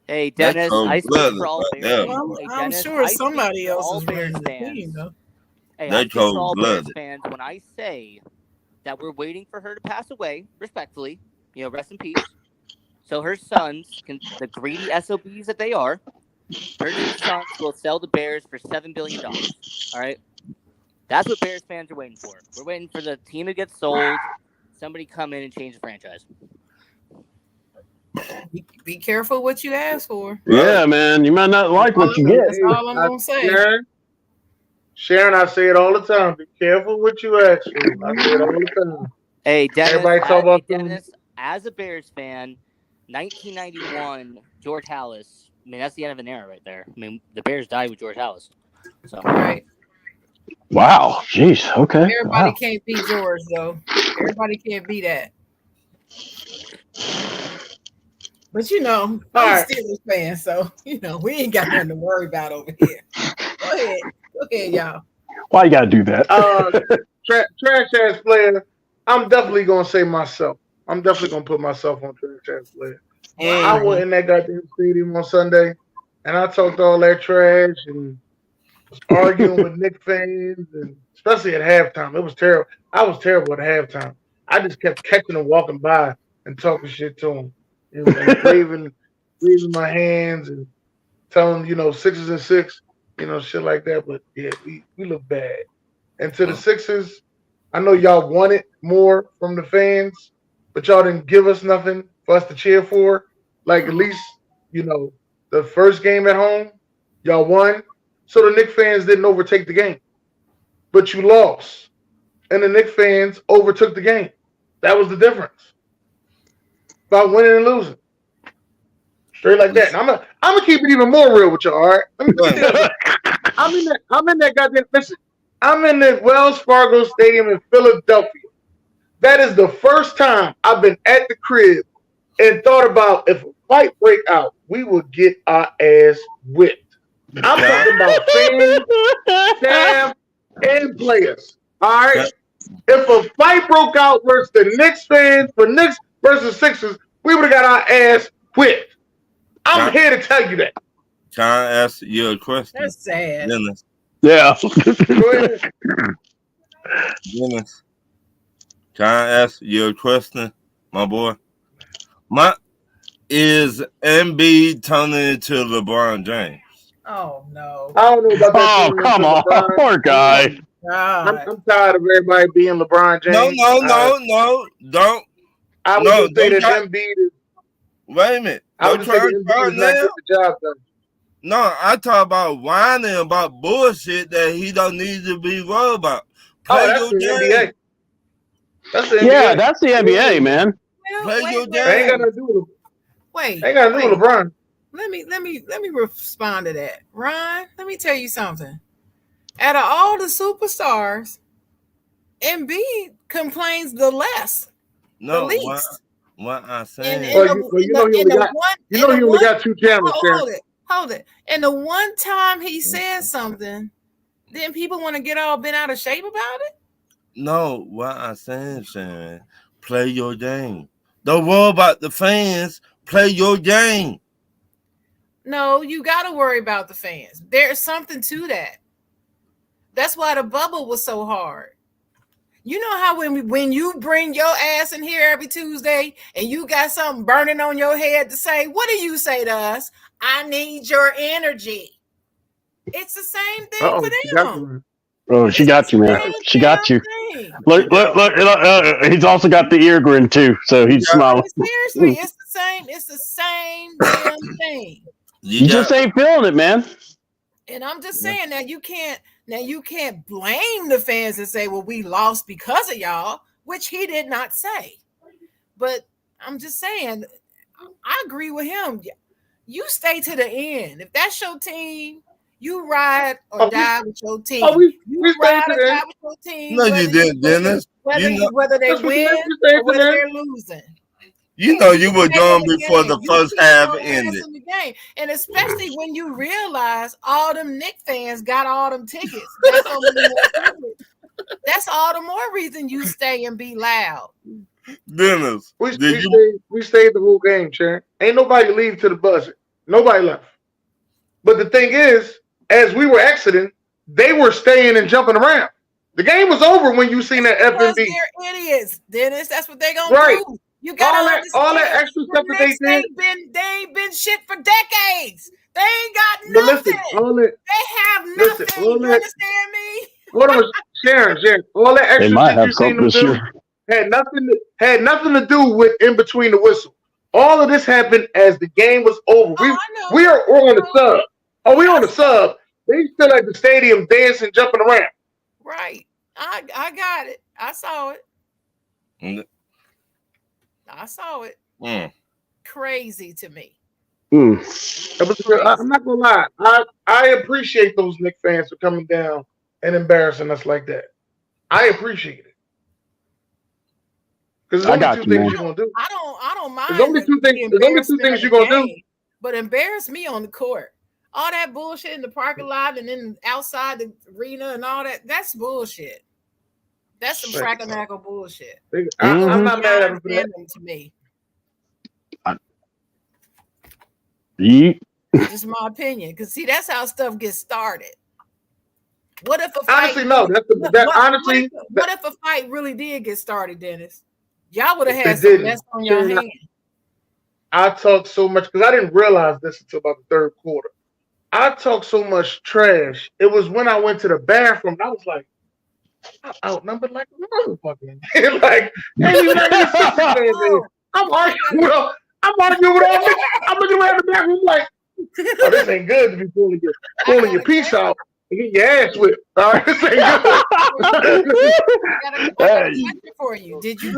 Hey, Dennis, I speak for all Bears. I'm sure somebody else is Bears fans. Hey, I speak for all Bears fans when I say that we're waiting for her to pass away, respectfully, rest in peace. So her sons, the greedy SOBs that they are, her sons will sell the Bears for $7 billion. All right? That's what Bears fans are waiting for. We're waiting for the team to get sold, somebody come in and change the franchise. Be careful what you ask for. Yeah, man. You might not like what you get. That's all I'm going to say. Sharon, I say it all the time. Be careful what you ask for. I say it all the time. Hey, Dennis, as a Bears fan, 1991, George Halas. I mean, that's the end of an era right there. I mean, the Bears died with George Halas. So. Right. Wow. Jeez. Okay. Everybody can't beat George, though. Everybody can't beat that. But, I'm a Steelers fan, so, we ain't got nothing to worry about over here. Go ahead, y'all. Why you got to do that? Trash-ass player, I'm definitely going to say myself. I'm definitely going to put myself on trash-ass player. I went in that goddamn stadium on Sunday, and I talked all that trash and was arguing with Knicks fans, and especially at halftime. It was terrible. I was terrible at halftime. I just kept catching them walking by and talking shit to them. And waving my hands and telling them, 6s and 6, shit like that. But yeah, we look bad. And to the Sixers, I know y'all wanted more from the fans, but y'all didn't give us nothing for us to cheer for. Like at least, the first game at home, y'all won. So the Knicks fans didn't overtake the game. But you lost. And the Knicks fans overtook the game. That was the difference. About winning and losing. Straight like that. And I'm gonna keep it even more real with y'all, all right? I'm in that goddamn listen. I'm in the Wells Fargo Stadium in Philadelphia. That is the first time I've been at the crib and thought about if a fight break out, we would get our ass whipped. I'm talking about fans, staff, and players. All right. If a fight broke out versus the Knicks fans for Knicks versus Sixers, we would have got our ass whipped. I'm here to tell you that. Can I ask you a question? That's sad. Dennis. Yeah. Go ahead. Dennis. Can I ask you a question, my boy? Is Embiid turning into LeBron James? Oh, no. I don't know about that. Oh, come on. LeBron. Poor guy. I'm tired of everybody being LeBron James. No, don't. I would just say that Embiid is. Wait a minute. I would just say that Embiid is not getting the job done. No, I talk about whining about bullshit that he don't need to be worried about. That's the NBA. That's the NBA. Yeah, that's the NBA, man. Play your game. Ain't got nothing to do with Wait. Ain't got to do with LeBron. Let me respond to that. Ron, let me tell you something. Out of all the superstars, Embiid complains the less. No, the least. What I'm saying. He only got 2 channels. Hold it. And the one time he said something, then people want to get all bent out of shape about it? No, what I'm saying, Sharon, play your game. Don't worry about the fans. Play your game. No, you got to worry about the fans. There's something to that. That's why the bubble was so hard. You know how when you bring your ass in here every Tuesday and you got something burning on your head to say, what do you say to us? I need your energy. It's the same thing for them. Oh, she got you, man. She got you. Look, he's also got the ear grin too, so he's smiling. Seriously, it's the same damn thing. You just ain't feeling it, man. And I'm just saying that you can't blame the fans and say, well, we lost because of y'all, which he did not say. But I'm just saying, I agree with him. You stay to the end. If that's your team, you ride or die with your team. We you ride or die with your team. No, you didn't, Dennis. Whether they win or whether they're losing. You know you were done before the first half ended. The game. And especially when you realize all them Knicks fans got all them tickets. That's all the more reason you stay and be loud. Dennis, we stayed the whole game, Sharon. Ain't nobody leave to the buzzer. Nobody left. But the thing is, as we were exiting, they were staying and jumping around. The game was over when you seen that FNB. They're idiots, Dennis. That's what they're gonna do. You got all that extra stuff that they did. They ain't been shit for decades. They ain't got nothing. They have nothing. You understand me? Hold on, Sharon. All that extra shit you seen them do had nothing to do with in between the whistle. All of this happened as the game was over. We're on the sub. Oh, we on the sub. They still at the stadium dancing, jumping around. Right. I got it. I saw it. I saw it. Crazy to me. I'm not gonna lie. I appreciate those Knicks fans for coming down and embarrassing us like that. I appreciate it. Because there's only two things you're gonna do. I don't mind. There's only two things you're gonna do. But embarrass me on the court. All that bullshit in the parking lot and then outside the arena and all that—that's bullshit. That's some crack-a-knackle bullshit. I'm not mad at them for that. To me. Just my opinion. Because see, that's how stuff gets started. What if a fight? Honestly, no. What if a fight really did get started, Dennis? Y'all would have had some mess on your hands. I talked so much because I didn't realize this until about the third quarter. I talked so much trash. It was when I went to the bathroom. I was like, I'm outnumbered like a motherfucker. Like, I'm arguing with all. I'm looking around the bathroom like, oh, this ain't good to be pulling your piece out and get your ass whipped. All right, this ain't good. I got a question for you. Did you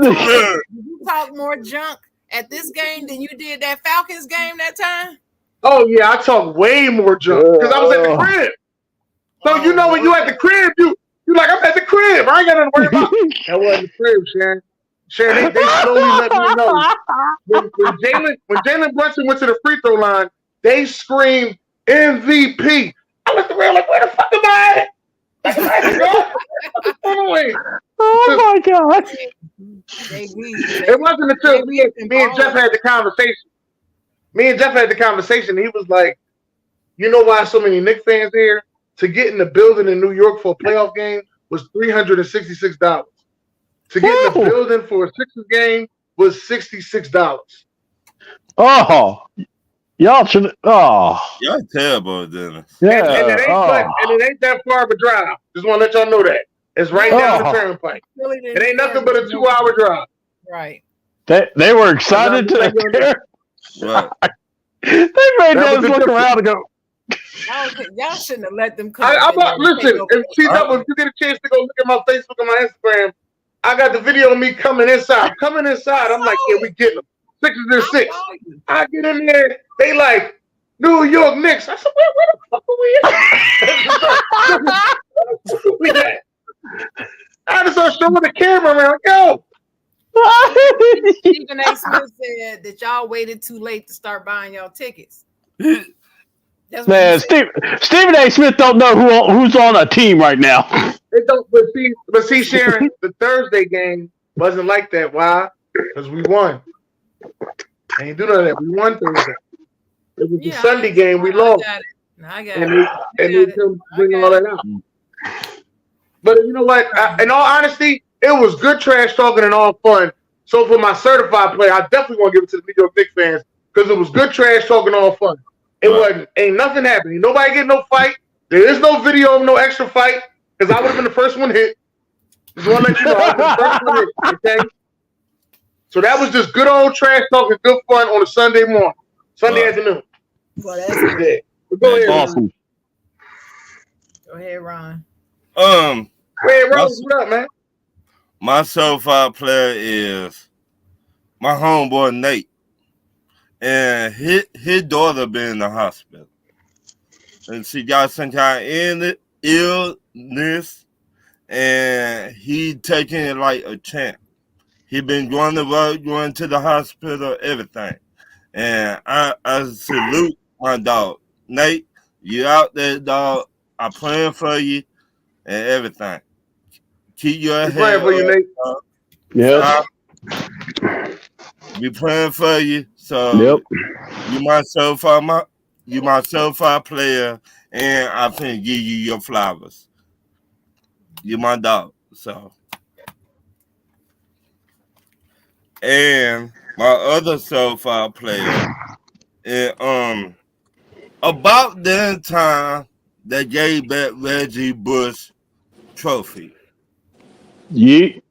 talk more junk at this game than you did that Falcons game that time? Oh yeah, I talked way more junk because I was at the crib. So you know when you at the crib, you like, I'm at the crib. I ain't got nothing to worry about. That wasn't the crib, Sharon. Sharon, they slowly let me know. When Jalen Brunson went to the free throw line, they screamed MVP. I looked around like, where the fuck am I at? Oh my God. It wasn't until me and Jeff had the conversation. And he was like, you know why so many Knicks fans here? To get in the building in New York for a playoff game was $366. To get in the building for a Sixers game was $66. Oh, y'all should. Oh, y'all terrible, Dennis. Yeah, and it ain't that far of a drive. Just want to let y'all know that it's right down the turnpike. It ain't nothing but a 2-hour drive. Right. They were excited to. Right. They made us look around and go. Y'all shouldn't have let them come. Listen, if you get a chance to go look at my Facebook and my Instagram, I got the video of me coming inside. I'm like, yeah, we getting them. 6 and 6. I get in there. They like New York Knicks. I said, where the fuck are we at? I just started showing the camera around. Yo. Stephen A. Smith said that y'all waited too late to start buying y'all tickets. Man, Stephen A. Smith don't know who's on a team right now. It don't. But see, Sharon, the Thursday game wasn't like that. Why? Because we won. I ain't do none of that. We won Thursday. It was the Sunday game. We lost. I got it. And they couldn't bring all that out. But you know what? In all honesty, it was good trash talking and all fun. So for my certified player, I definitely want to give it to the New York Knicks fans because it was good trash talking, all fun. It wasn't. Ain't nothing happening. Nobody getting no fight. There is no video of no extra fight because I would have been the first one hit. Just want to let you know I was the first one hit. Okay. So that was just good old trash talking, good fun on a Sunday morning, Sunday afternoon. Well, that's good. Yeah. But go ahead. Awesome. Go ahead, Ron. Go ahead, Ron. What up, man? My SoFi player is my homeboy Nate, and his daughter been in the hospital, and she got some kind of illness, and he taking it like a champ. He been going to work, going to the hospital, everything, and I salute my dog Nate. You out there, dog? I'm praying for you and everything. Keep your head Praying for you, Nate. Yep. Be praying for you. So Yep. you my SoFi player, and I can give you your flowers. You my dog. So, and my other SoFi player, and about that time they gave back Reggie Bush trophy. Yeet.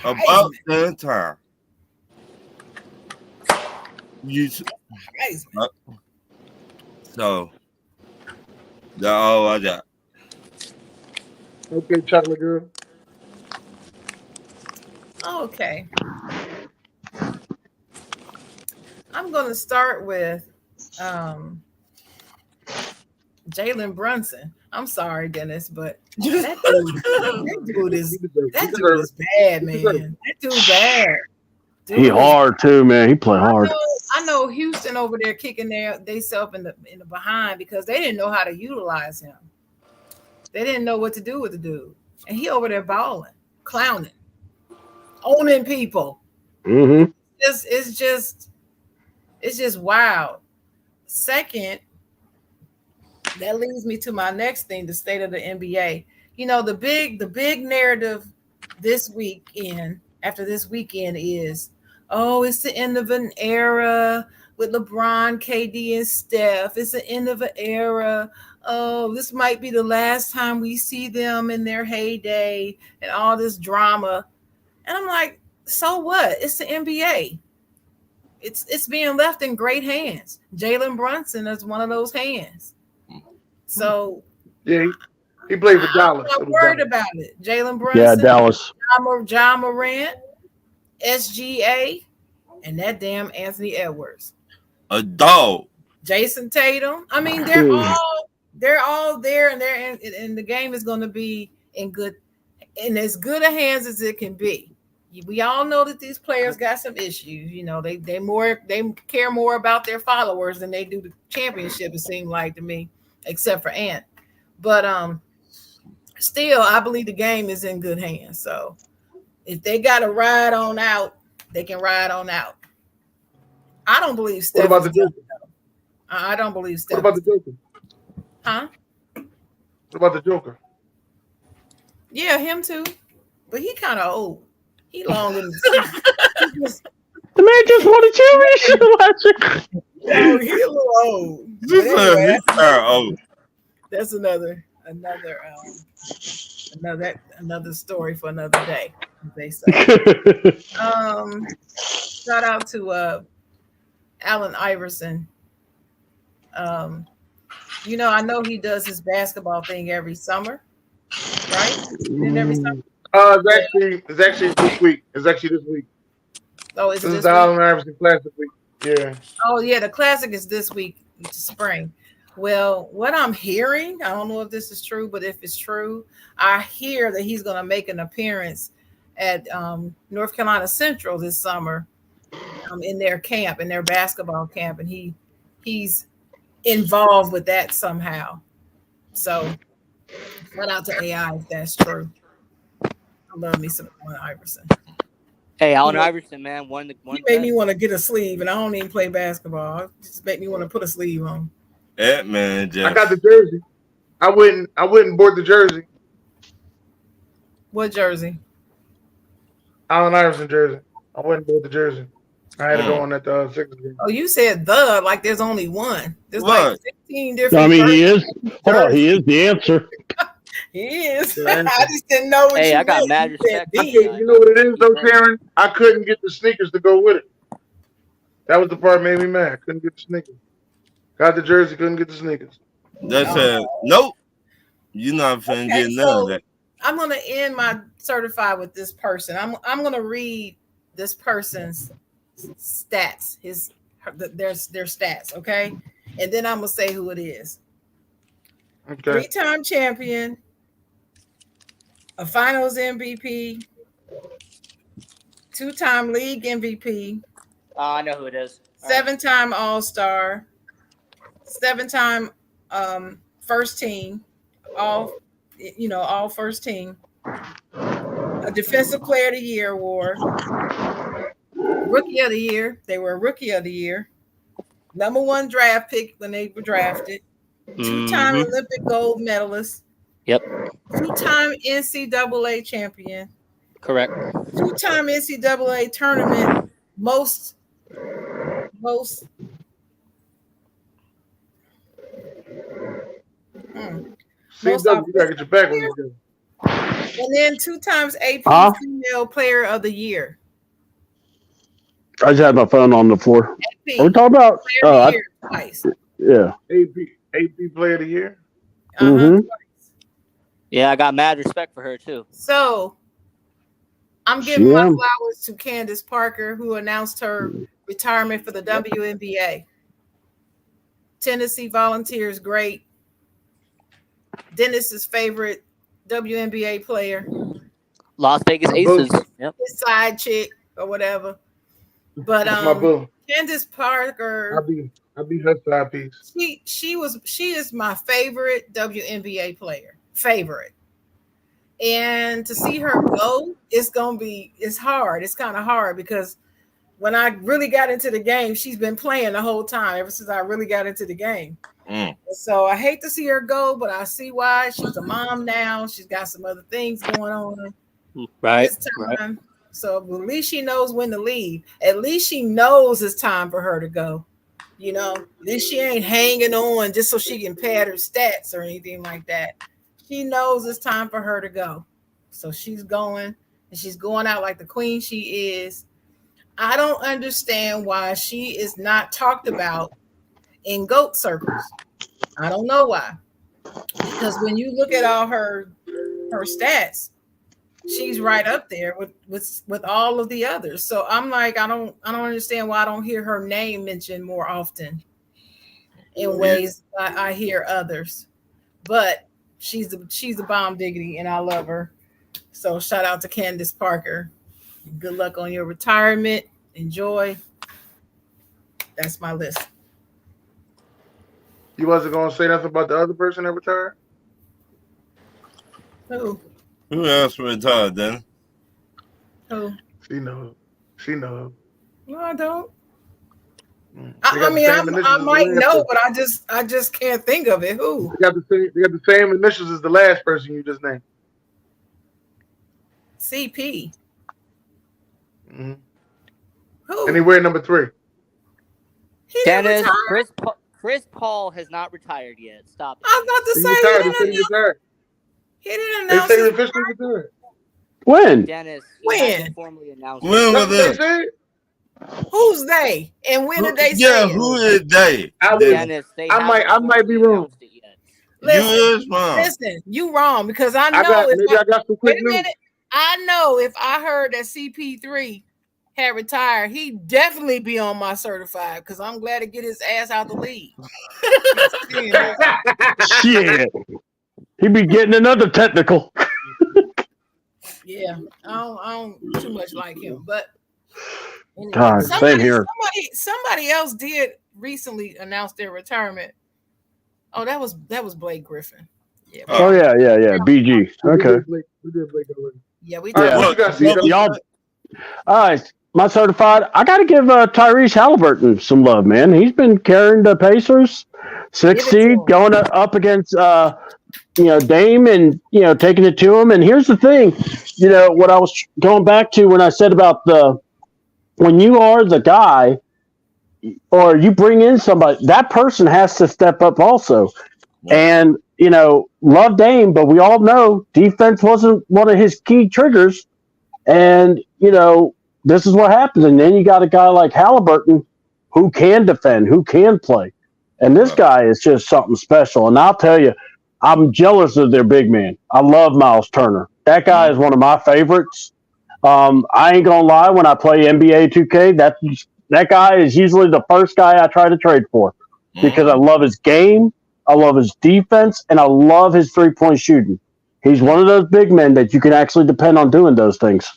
About that time. So that's all I got. Okay, chocolate girl. Okay. I'm going to start with Jalen Brunson. I'm sorry, Dennis, but that dude is bad, man. That dude bad. He hard too, man. He play hard. I know Houston over there kicking they self in the behind because they didn't know how to utilize him. They didn't know what to do with the dude, and he over there balling, clowning, owning people. Mm-hmm. It's just wild. Second, that leads me to my next thing: the state of the NBA. You know, the big narrative this weekend, after this weekend, is, oh, it's the end of an era with LeBron, KD, and Steph. It's the end of an era. Oh, this might be the last time we see them in their heyday and all this drama. And I'm like, so what? It's the NBA. It's being left in great hands. Jalen Brunson is one of those hands. So yeah, he played for Dallas. I'm not worried about it. Jalen Brunson, Yeah, Dallas. John Morant, SGA, and that damn Anthony Edwards. A dog. Jason Tatum. I mean, they're all there, and the game is going to be in as good a hands as it can be. We all know that these players got some issues. You know, they care more about their followers than they do the championship. It seemed like to me, except for Ant. But still, I believe the game is in good hands. So if they got to ride on out, they can ride on out. I don't believe Steph. What about the Joker? I don't believe Steph. What about the Joker? Huh? What about the Joker? Yeah, him too. But he kind of old. He long in the The man just won a championship. Oh, he's a little old. Anyway, that's another story for another day, as they say. Shout out to Allen Iverson. You know, I know he does his basketball thing every summer, right? Every summer. It's actually this week. It's actually this week. Oh, is this it is the Allen Iverson Classic week. Yeah. Oh, yeah, the Classic is this week, it's spring. Well, what I'm hearing, I don't know if this is true, but if it's true, I hear that he's going to make an appearance at North Carolina Central this summer in their camp, in their basketball camp, and he's involved with that somehow. So, shout out to AI if that's true. I love me some Allen Iverson. Hey, Allen Iverson, man, He made me want to get a sleeve, and I don't even play basketball. It just made me want to put a sleeve on. That man, I got the jersey. I wouldn't board the jersey. What jersey? Allen Iverson jersey. I wouldn't board the jersey. I had to go on that Sixers game. Oh, you said like there's only one. There's what? Like 15 different. I mean, he is. Hold on, he is the answer. He is. I just didn't know what Hey, you I got meant. mad You said respect. You know what it is, though, Karen? I couldn't get the sneakers to go with it. That was the part that made me mad. I couldn't get the sneakers. Got the jersey, couldn't get the sneakers. That's nope. You're not finna get none of that. I'm gonna end my certified with this person. I'm gonna read this person's stats, their stats, okay? And then I'm gonna say who it is. Okay. 3-time champion, a finals MVP, 2-time league MVP. I know who it is. 7-time All-Star, 7-time first team, all first team. A Defensive Player of the Year award, Rookie of the Year. They were Rookie of the Year. #1 draft pick when they were drafted. 2-time Olympic gold medalist. Yep. 2-time NCAA champion. Correct. 2-time NCAA tournament most. You gotta get your back on you. And then 2 times AP Female Player of the Year. I just had my phone on the floor. AP, We're talking about Player of the Year twice. Yeah. AP Player of the Year. Yeah, I got mad respect for her too. So I'm giving my flowers to Candace Parker, who announced her retirement for the WNBA. Tennessee Volunteers, great. Dennis's favorite WNBA player. Las Vegas Aces. Yep. His side chick or whatever. But my boo. Candace Parker. I'll be her side piece. She is my favorite WNBA player. Favorite. And to see her go, it's hard. It's kind of hard because when I really got into the game, she's been playing the whole time ever since I really got into the game. So I hate to see her go, but I see why. She's a mom now. She's got some other things going on. Right. Right. So at least she knows when to leave. At least she knows it's time for her to go. You know, at least she ain't hanging on just so she can pad her stats or anything like that. She knows it's time for her to go. So she's going, and she's going out like the queen she is. I don't understand why she is not talked about in GOAT circles. I don't know why. Because when you look at all her stats, she's right up there with all of the others. So I'm like, I don't understand why I don't hear her name mentioned more often in ways I hear others. But she's a bomb diggity, and I love her. So shout out to Candace Parker. Good luck on your retirement. Enjoy. That's my list. You wasn't gonna say nothing about the other person that retired? Who? Who else retired then? Who? She knows. No, I don't. I mean, I might know, but I just can't think of it. Who? They got the same initials as the last person you just named. CP. Mm-hmm. Who? And he wear number 3. Dennis, Chris Paul has not retired yet. Stop it. I was about to say he didn't announce. They say he officially retired. When? Dennis, when? Formally announced. When was that? Who's they? And when did they say Yeah, it? who is they? Dennis, I might be wrong. Listen, you wrong because I know. Wait a minute. I know if I heard that CP3 had retired, he'd definitely be on my certified because I'm glad to get his ass out the league. Shit. He'd be getting another technical. Yeah, I don't too much like him, but anyway, God, same here. Somebody else did recently announce their retirement. Oh, that was Blake Griffin. Yeah. Oh yeah. BG. Okay. We did Blake already. Yeah, we did. Y'all. All right. My certified. I got to give Tyrese Halliburton some love, man. He's been carrying the Pacers, 6 seed, going up against Dame, and taking it to him. And here's the thing, what I was going back to when I said about when you are the guy, or you bring in somebody, that person has to step up also. And love Dame, but we all know defense wasn't one of his key triggers. And this is what happens. And then you got a guy like Halliburton who can defend, who can play. And this guy is just something special. And I'll tell you, I'm jealous of their big man. I love Miles Turner. That guy is one of my favorites. I ain't gonna lie, when I play NBA 2K, that guy is usually the first guy I try to trade for because I love his game, I love his defense, and I love his 3-point shooting. He's one of those big men that you can actually depend on doing those things.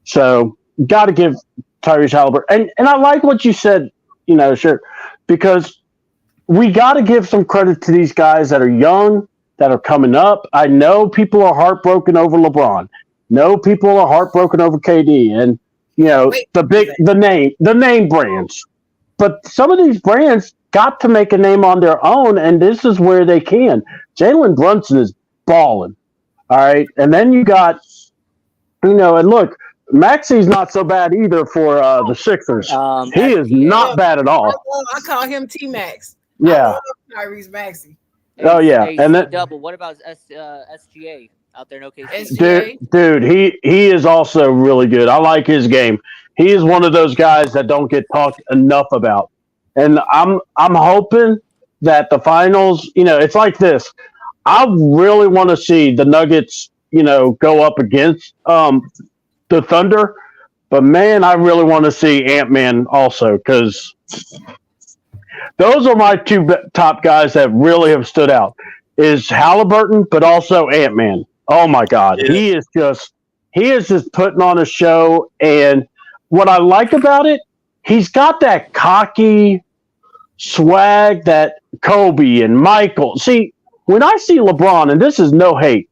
So, got to give Tyrese Halliburton. And I like what you said, sure, because we got to give some credit to these guys that are young, that are coming up. I know people are heartbroken over LeBron. No, people are heartbroken over KD, and the name brands. But some of these brands got to make a name on their own, and this is where they can. Jalen Brunson is balling, all right. And then you got, and look, Maxi's not so bad either for the Sixers. He is not bad at all. I call him T Max. Yeah, I love Tyrese Maxey. Oh yeah, and then double. What about SGA out there in OKC? Dude, he is also really good. I like his game. He is one of those guys that don't get talked enough about. And I'm hoping that the finals, it's like this. I really want to see the Nuggets, go up against the Thunder. But man, I really want to see Ant-Man also, because those are my two top guys that really have stood out. Is Halliburton, but also Ant-Man. Oh my God, yeah. He is just putting on a show. And what I like about it, he's got that cocky swag that Kobe and Michael. See, when I see LeBron, and this is no hate,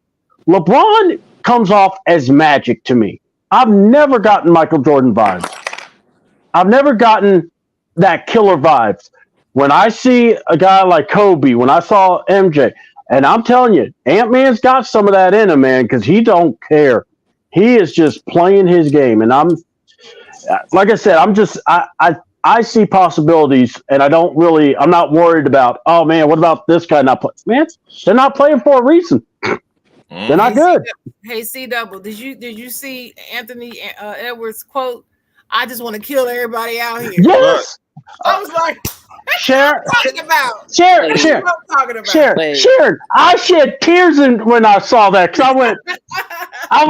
LeBron comes off as magic to me. I've never gotten Michael Jordan vibes. I've never gotten that killer vibes. When I see a guy like Kobe, when I saw MJ, and I'm telling you, Ant-Man's got some of that in him, man, because he don't care. He is just playing his game. And I'm, like I said, I see possibilities, and I'm not worried about, oh, man, what about this guy not playing? Man, they're not playing for a reason. They're not good. Hey, C-Double, did you see Anthony Edwards' quote? I just want to kill everybody out here. Yes. I was like, Share. talking about. Share. I shed tears when I saw that, because I went. I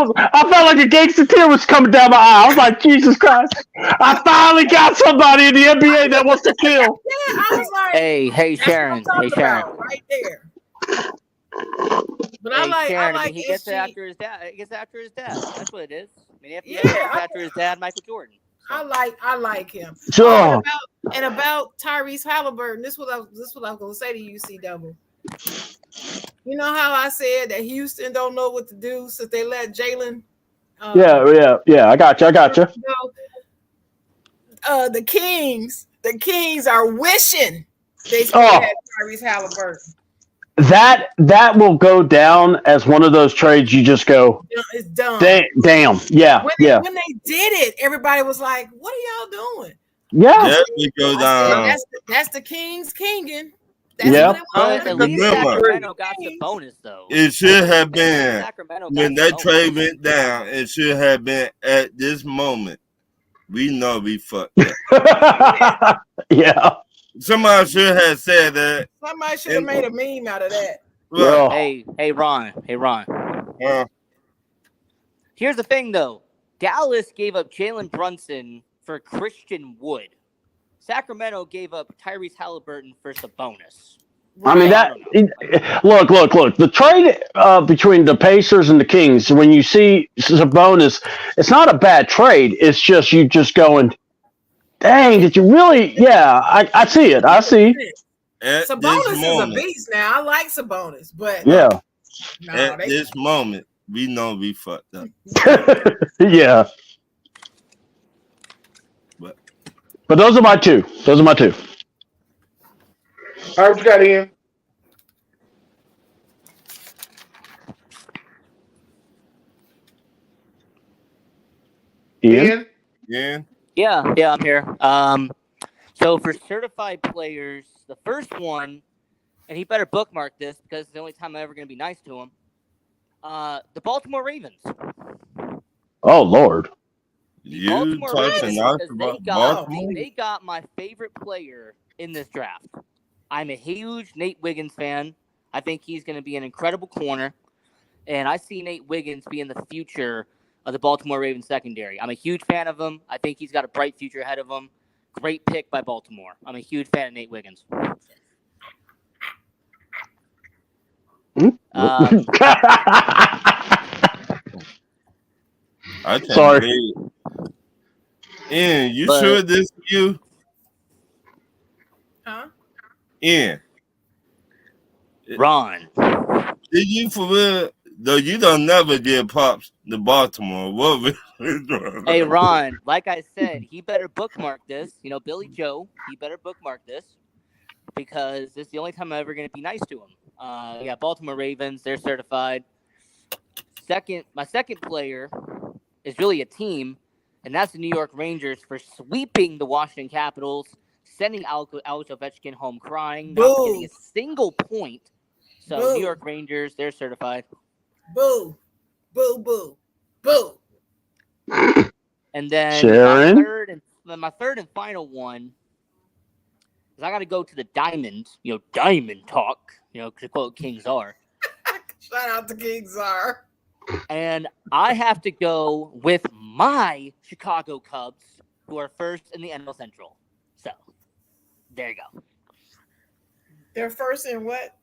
felt like a gangster tear was coming down my eye. I was like, Jesus Christ! I finally got somebody in the NBA that wants to kill. Yeah, I was like, hey, Sharon, right there. But Sharon, I like he gets it after his dad. He gets it after his dad. That's what it is. I mean, after his dad, Michael Jordan. I like him. Sure. And about Tyrese Halliburton, this is what I was gonna say to you, C-Double. You know how I said that Houston don't know what to do since they let Jalen. Yeah. I got you. The Kings are wishing they still had Tyrese Halliburton. That will go down as one of those trades you just go, it's done. Damn. Yeah. When they did it, everybody was like, what are y'all doing? Yeah. It go down. That's the Kings kinging. At least Sacramento got the bonus, though. It should have been when that trade went down. It should have been at this moment. We know we fucked up. Yeah. Somebody should have said that. Somebody should have made a meme out of that. Well, hey, Ron. Here's the thing, though. Dallas gave up Jalen Brunson for Christian Wood. Sacramento gave up Tyrese Halliburton for Sabonis. I mean, look. The trade between the Pacers and the Kings, when you see Sabonis, it's not a bad trade. It's just you just going, dang, did you really? Yeah, I see it. I see. Sabonis is a beast now. I like Sabonis, but yeah. At this moment, we know we fucked up. Yeah. But those are my two. All right, what you got, Ian? Ian? Yeah, I'm here. So for certified players, the first one, and he better bookmark this because it's the only time I'm ever going to be nice to him. The Baltimore Ravens. Oh Lord. You talking about Baltimore? They got my favorite player in this draft. I'm a huge Nate Wiggins fan. I think he's going to be an incredible corner. And I see Nate Wiggins being the future of the Baltimore Ravens secondary. I'm a huge fan of him. I think he's got a bright future ahead of him. Great pick by Baltimore. I'm a huge fan of Nate Wiggins. I can't Sorry. believe it. Ian, you sure this is you? Huh? Ian. Ron. Did you for real? Though you don't never get pops to Baltimore. What? Hey, Ron, like I said, he better bookmark this. You know, Billy Joe, he better bookmark this because this is the only time I'm ever going to be nice to him. Yeah, Baltimore Ravens, they're certified. My second player is really a team, and that's the New York Rangers for sweeping the Washington Capitals, sending Alex Ovechkin home crying, not getting a single point. So Boo. New York Rangers, they're certified. Boo. Boo, boo, boo. And then Sharon? my third and final one is I got to go to the Diamond, Diamond Talk, to quote King Czar. Shout out to King Czar. And I have to go with my Chicago Cubs, who are first in the NL Central. So, there you go. They're first in what?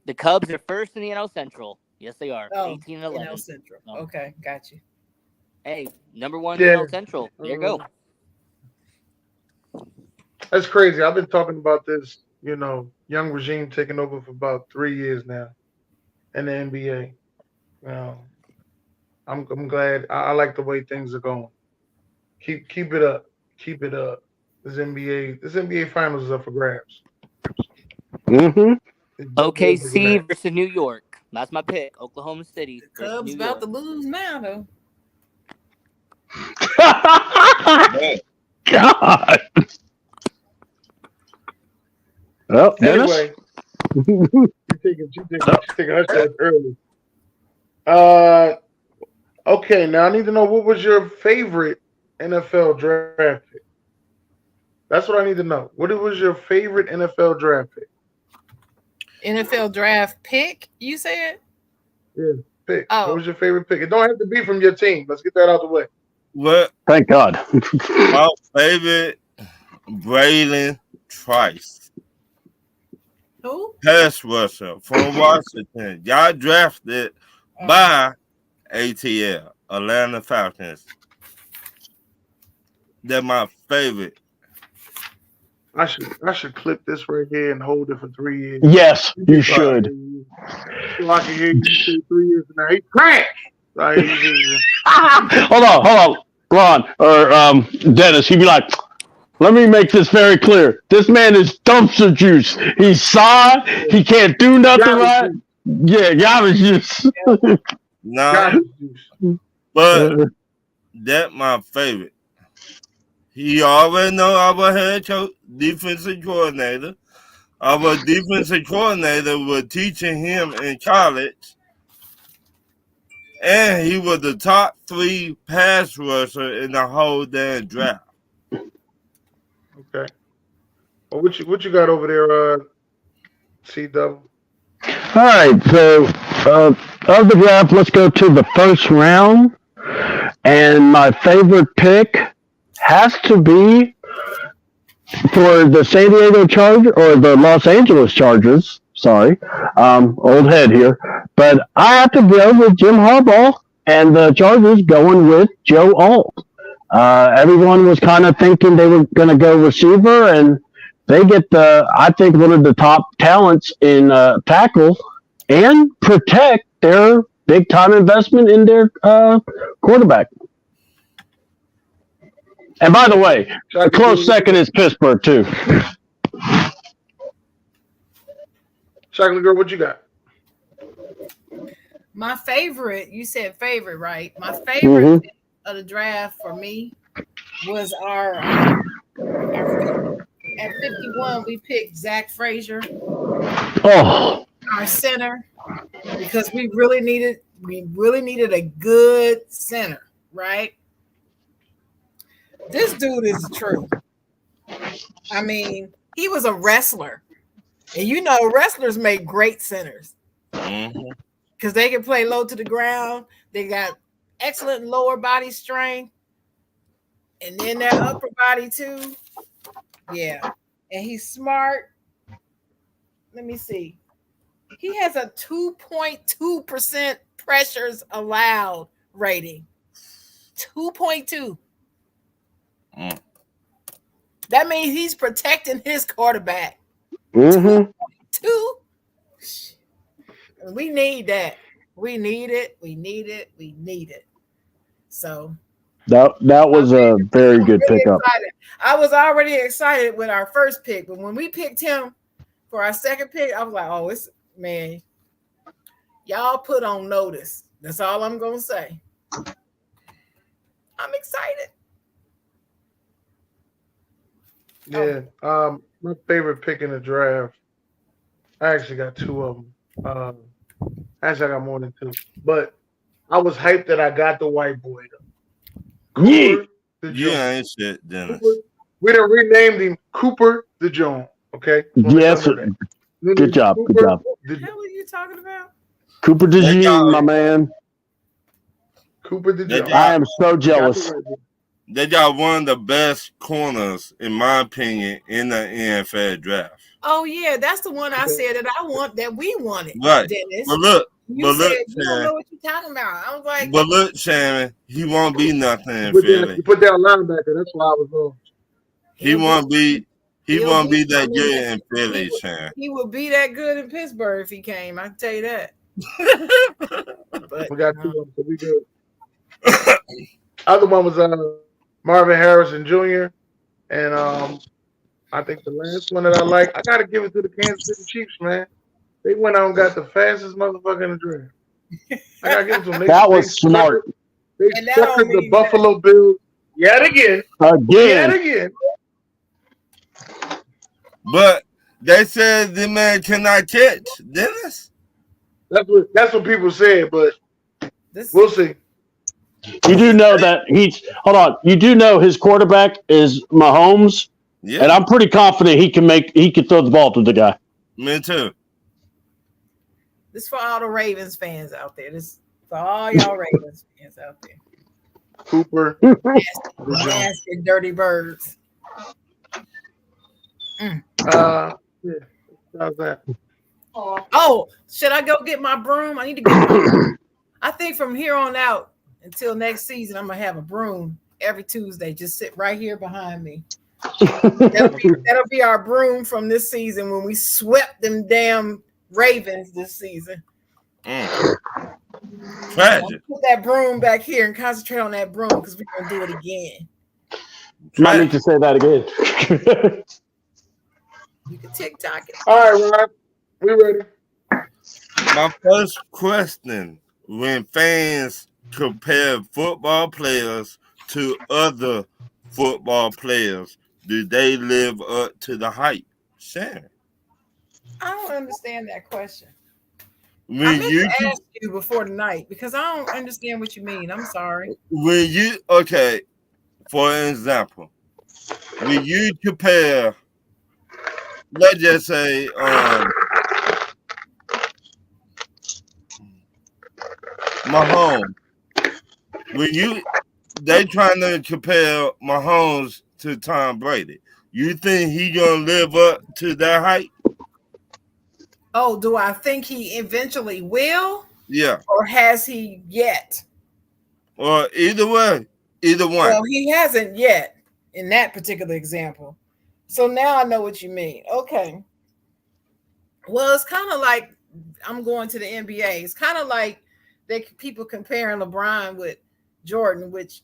The Cubs are first in the NL Central. Yes, they are. Oh, 18 and 11. NL Central. Oh. Okay, got you. Hey, number one Yeah. NL Central. There you go. That's crazy. I've been talking about this, young regime taking over for about 3 years now in the NBA. I'm glad. I like the way things are going. Keep it up. Keep it up. This NBA Finals is up for grabs. Mm-hmm. OKC versus New York. That's my pick. Oklahoma City. The Cubs about to lose now, though. God. Well, Dennis? Anyway, you taking her shot early. Okay, now I need to know, what was your favorite NFL draft pick? That's what I need to know. What was your favorite NFL draft pick? NFL draft pick, you said? Yeah, pick. Oh. What was your favorite pick? It don't have to be from your team. Let's get that out the way. What? Thank God. My favorite, Braylon Trice. Who? Pass rusher from Washington. Y'all drafted by ATL, Atlanta Falcons. They're my favorite. I should clip this right here and hold it for 3 years. Yes, you should. So I can hear you say 3 years from now. He's trash. Like, Hold on, Ron or Dennis. He'd be like, "Let me make this very clear. This man is dumpster juice. He's sod. He can't do nothing right. Yeah, garbage juice." No, but that's my favorite. He already know our head coach, defensive coordinator. Our defensive coordinator was teaching him in college. And he was the top 3 pass rusher in the whole damn draft. Okay. Well, what you got over there, C-Double? All right, so of the draft, let's go to the first round. And my favorite pick has to be for the San Diego Chargers, or the Los Angeles Chargers. Sorry, old head here. But I have to go with Jim Harbaugh and the Chargers going with Joe Alt. Everyone was kind of thinking they were going to go receiver, and they get I think one of the top talents in tackle and protect their big time investment in their quarterback. And by the way, a close second is Pittsburgh too. Chocolate Girl, what you got? My favorite, you said favorite, right? My favorite pick of the draft for me was our at 51, we picked Zach Frazier, Oh, our center, because we really needed a good center, right? This dude is true. I mean, he was a wrestler And you know, wrestlers make great centers Mhm. because they can play low to the ground. They got excellent lower body strength, and then their upper body too. Yeah, and he's smart. Let me see. He has a 2.2% pressures allowed rating. 2.2. Mm. That means he's protecting his quarterback. Mm-hmm. 2. We need that. We need it. We need it. We need it. So That was a very good really pickup. excited. I was already excited with our first pick, but when we picked him for our second pick, I was like, oh, it's man, y'all put on notice. That's all I'm gonna say. I'm excited. Yeah. My favorite pick in the draft. I actually got 2 of them. Actually, I got more than 2. But I was hyped that I got the white boy. Yeah. Cooper the You Jones. ain't shit, Dennis. Cooper, we done renamed him Cooper the Jones. Okay. Yes. Good job. Good job. What the hell are you talking about? Cooper DeJean, my man. Cooper the They Jones. I am so jealous. They got one of the best corners, in my opinion, in the NFL draft. Oh yeah, that's the one I said that I want, that we wanted. Right. Dennis. But look, You said you don't Shannon, know what you're talking about. I was like, but look, Shannon, he won't be nothing in You Philly. put down linebacker. That's why I was wrong. He won't be he'll that I mean, good in Philly, Shannon. he would be that good in Pittsburgh if he came. I can tell you that. But We got 2 of them, so we good. Other one was Marvin Harrison Jr. And I think the last one that I like, I gotta give it to the Kansas City Chiefs, man. They went out and got the fastest motherfucker in the draft. I gotta give it to them. That was smart. They And that don't suckered the mean Buffalo Bills yet again. Yet again. But they said the man cannot catch, Dennis. That's what people said, but we'll see. You do know that hold on. You do know his quarterback is Mahomes, Yeah. and I'm pretty confident he can throw the ball to the guy. Me too. this for all the Ravens fans out there. This for all y'all Ravens fans out there. Cooper. Nasty dirty birds. Yeah. How's that? Oh, should I go get my broom? I need to get my broom. I think from here on out until next season, I'm gonna have a broom every Tuesday. Just sit right here behind me. That'll be our broom from this season when we swept them damn Ravens this season. Tragic. Put that broom back here and concentrate on that broom because we're gonna do it again. Might need to say that again. You can TikTok it. All right, Rob. We ready. My first question: when fans compare football players to other football players, do they live up to the hype? Shannon. I don't understand that question. I When meant you to ask you before tonight because I don't understand what you mean. I'm sorry. okay, for example, when you compare, let's just say, Mahomes. When they trying to compare Mahomes to Tom Brady, you think he gonna live up to that height? Oh, do I think he eventually will? Yeah. Or has he yet? Or either way, either one. Well, he hasn't yet in that particular example. So now I know what you mean. Okay. Well, it's kind of like I'm going to the NBA. It's kind of like people comparing LeBron with Jordan, which,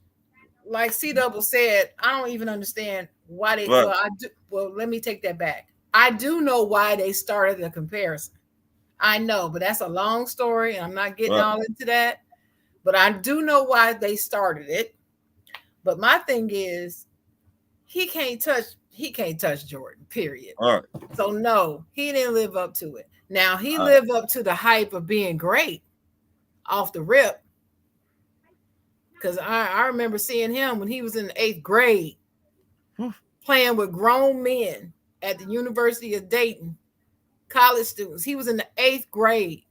like C-Double said, I don't even understand why they. Right. Well, I do. Well, let me take that back. I do know why they started the comparison. I know, but that's a long story, and I'm not getting all into that. But I do know why they started it. But my thing is, he can't touch Jordan, period. All right. So no, he didn't live up to it. Now he lived up to the hype of being great off the rip. Because I remember seeing him when he was in the 8th grade playing with grown men at the University of Dayton college students. He was in the 8th grade,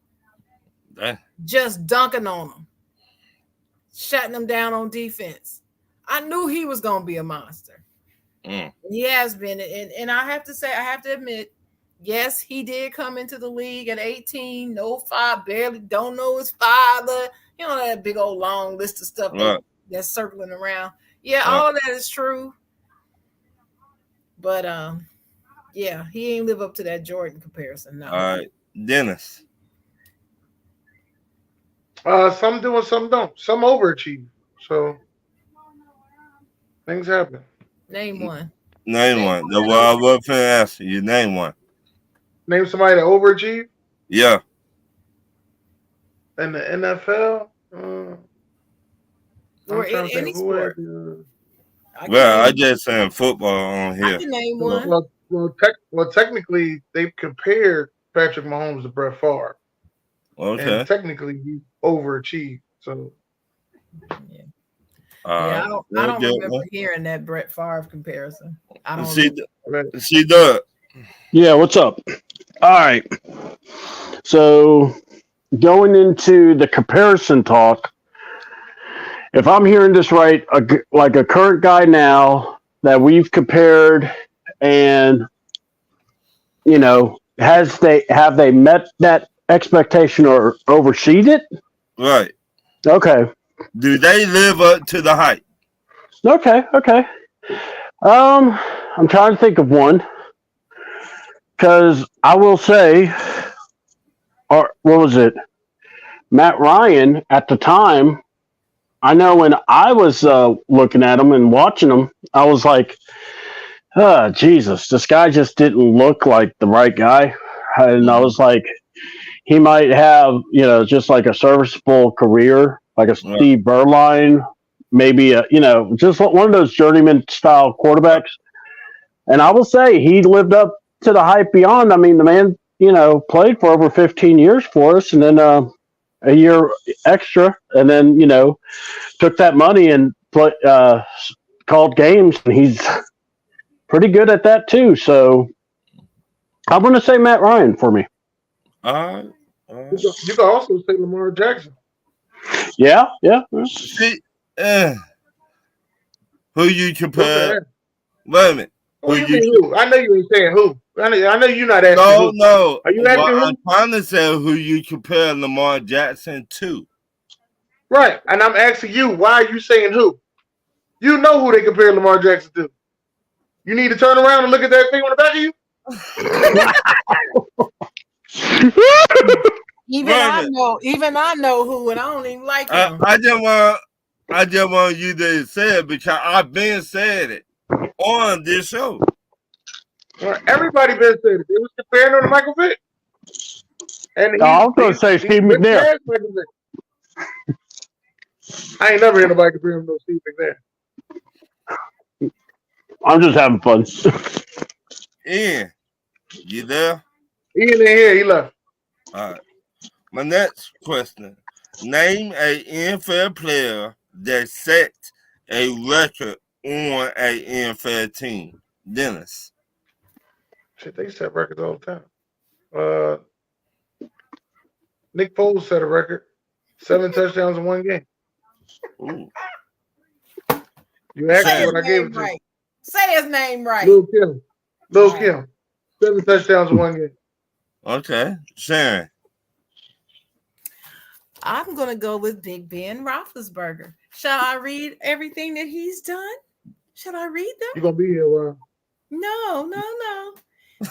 Damn. just dunking on them, shutting them down on defense. I knew he was going to be a monster. He has been. And I have to say, I have to admit, yes, he did come into the league at 18, no father, barely don't know his father. You know, that big old long list of stuff that's circling around. Yeah, all of that is true. But yeah, he ain't live up to that Jordan comparison. No. All right, Dennis. Some do and some don't. Some overachieve. So things happen. Name one. Name one. The what I was finna ask you. Name one. Name somebody that overachieve Yeah. in the NFL. Or in any sport. Well, I just saying football on I here. can name one. Well, technically, they compared Patrick Mahomes to Brett Favre. Okay. And technically, he overachieved. So, I don't remember hearing that Brett Favre comparison. I don't See that. Yeah, what's up? All right. So going into the comparison talk, if I'm hearing this right, like a current guy now that we've compared, and you know, have they met that expectation or oversheed it? Right. Okay. Do they live up to the hype? Okay. I'm trying to think of one, because I will say, or what was it? Matt Ryan at the time. I know when I was looking at him and watching him, I was like, oh, Jesus, this guy just didn't look like the right guy. And I was like, he might have, just like a serviceable career, like a Steve Berline, maybe, just one of those journeyman style quarterbacks. And I will say he lived up to the hype beyond. I mean, the man, played for over 15 years for us, and then a year extra, and then, took that money and called games, and he's pretty good at that too. So I'm going to say Matt Ryan for me. You can also say Lamar Jackson. Yeah. See, who you compare? Wait a minute. Who? I know you ain't saying who. I know you're not asking who. No. Are you asking who? I'm trying to say who you compare Lamar Jackson to. Right, and I'm asking you, why are you saying who? You know who they compare Lamar Jackson to. You need to turn around and look at that thing on the back of you. Even I know who, and I don't even like him. I just want you to say it because I've been saying it on this show. Everybody been saying it. They was comparing him to Michael Vick. And I was going to say Steve McNair. I ain't never heard nobody compare him to Steve McNair. I'm just having fun. Ian, you there? Ian ain't here. He left. All right. My next question. Name a NFL player that set a record on a NFL team. Dennis. Shit, they set records all the time. Nick Foles set a record. 7 touchdowns in one game. Ooh. You asked me what I gave it to. Right. Say his name right. Lil Kim. 7 touchdowns in one game. Okay. Sharon. I'm going to go with Big Ben Roethlisberger. Shall I read everything that he's done? Shall I read them? You're going to be here a while. No.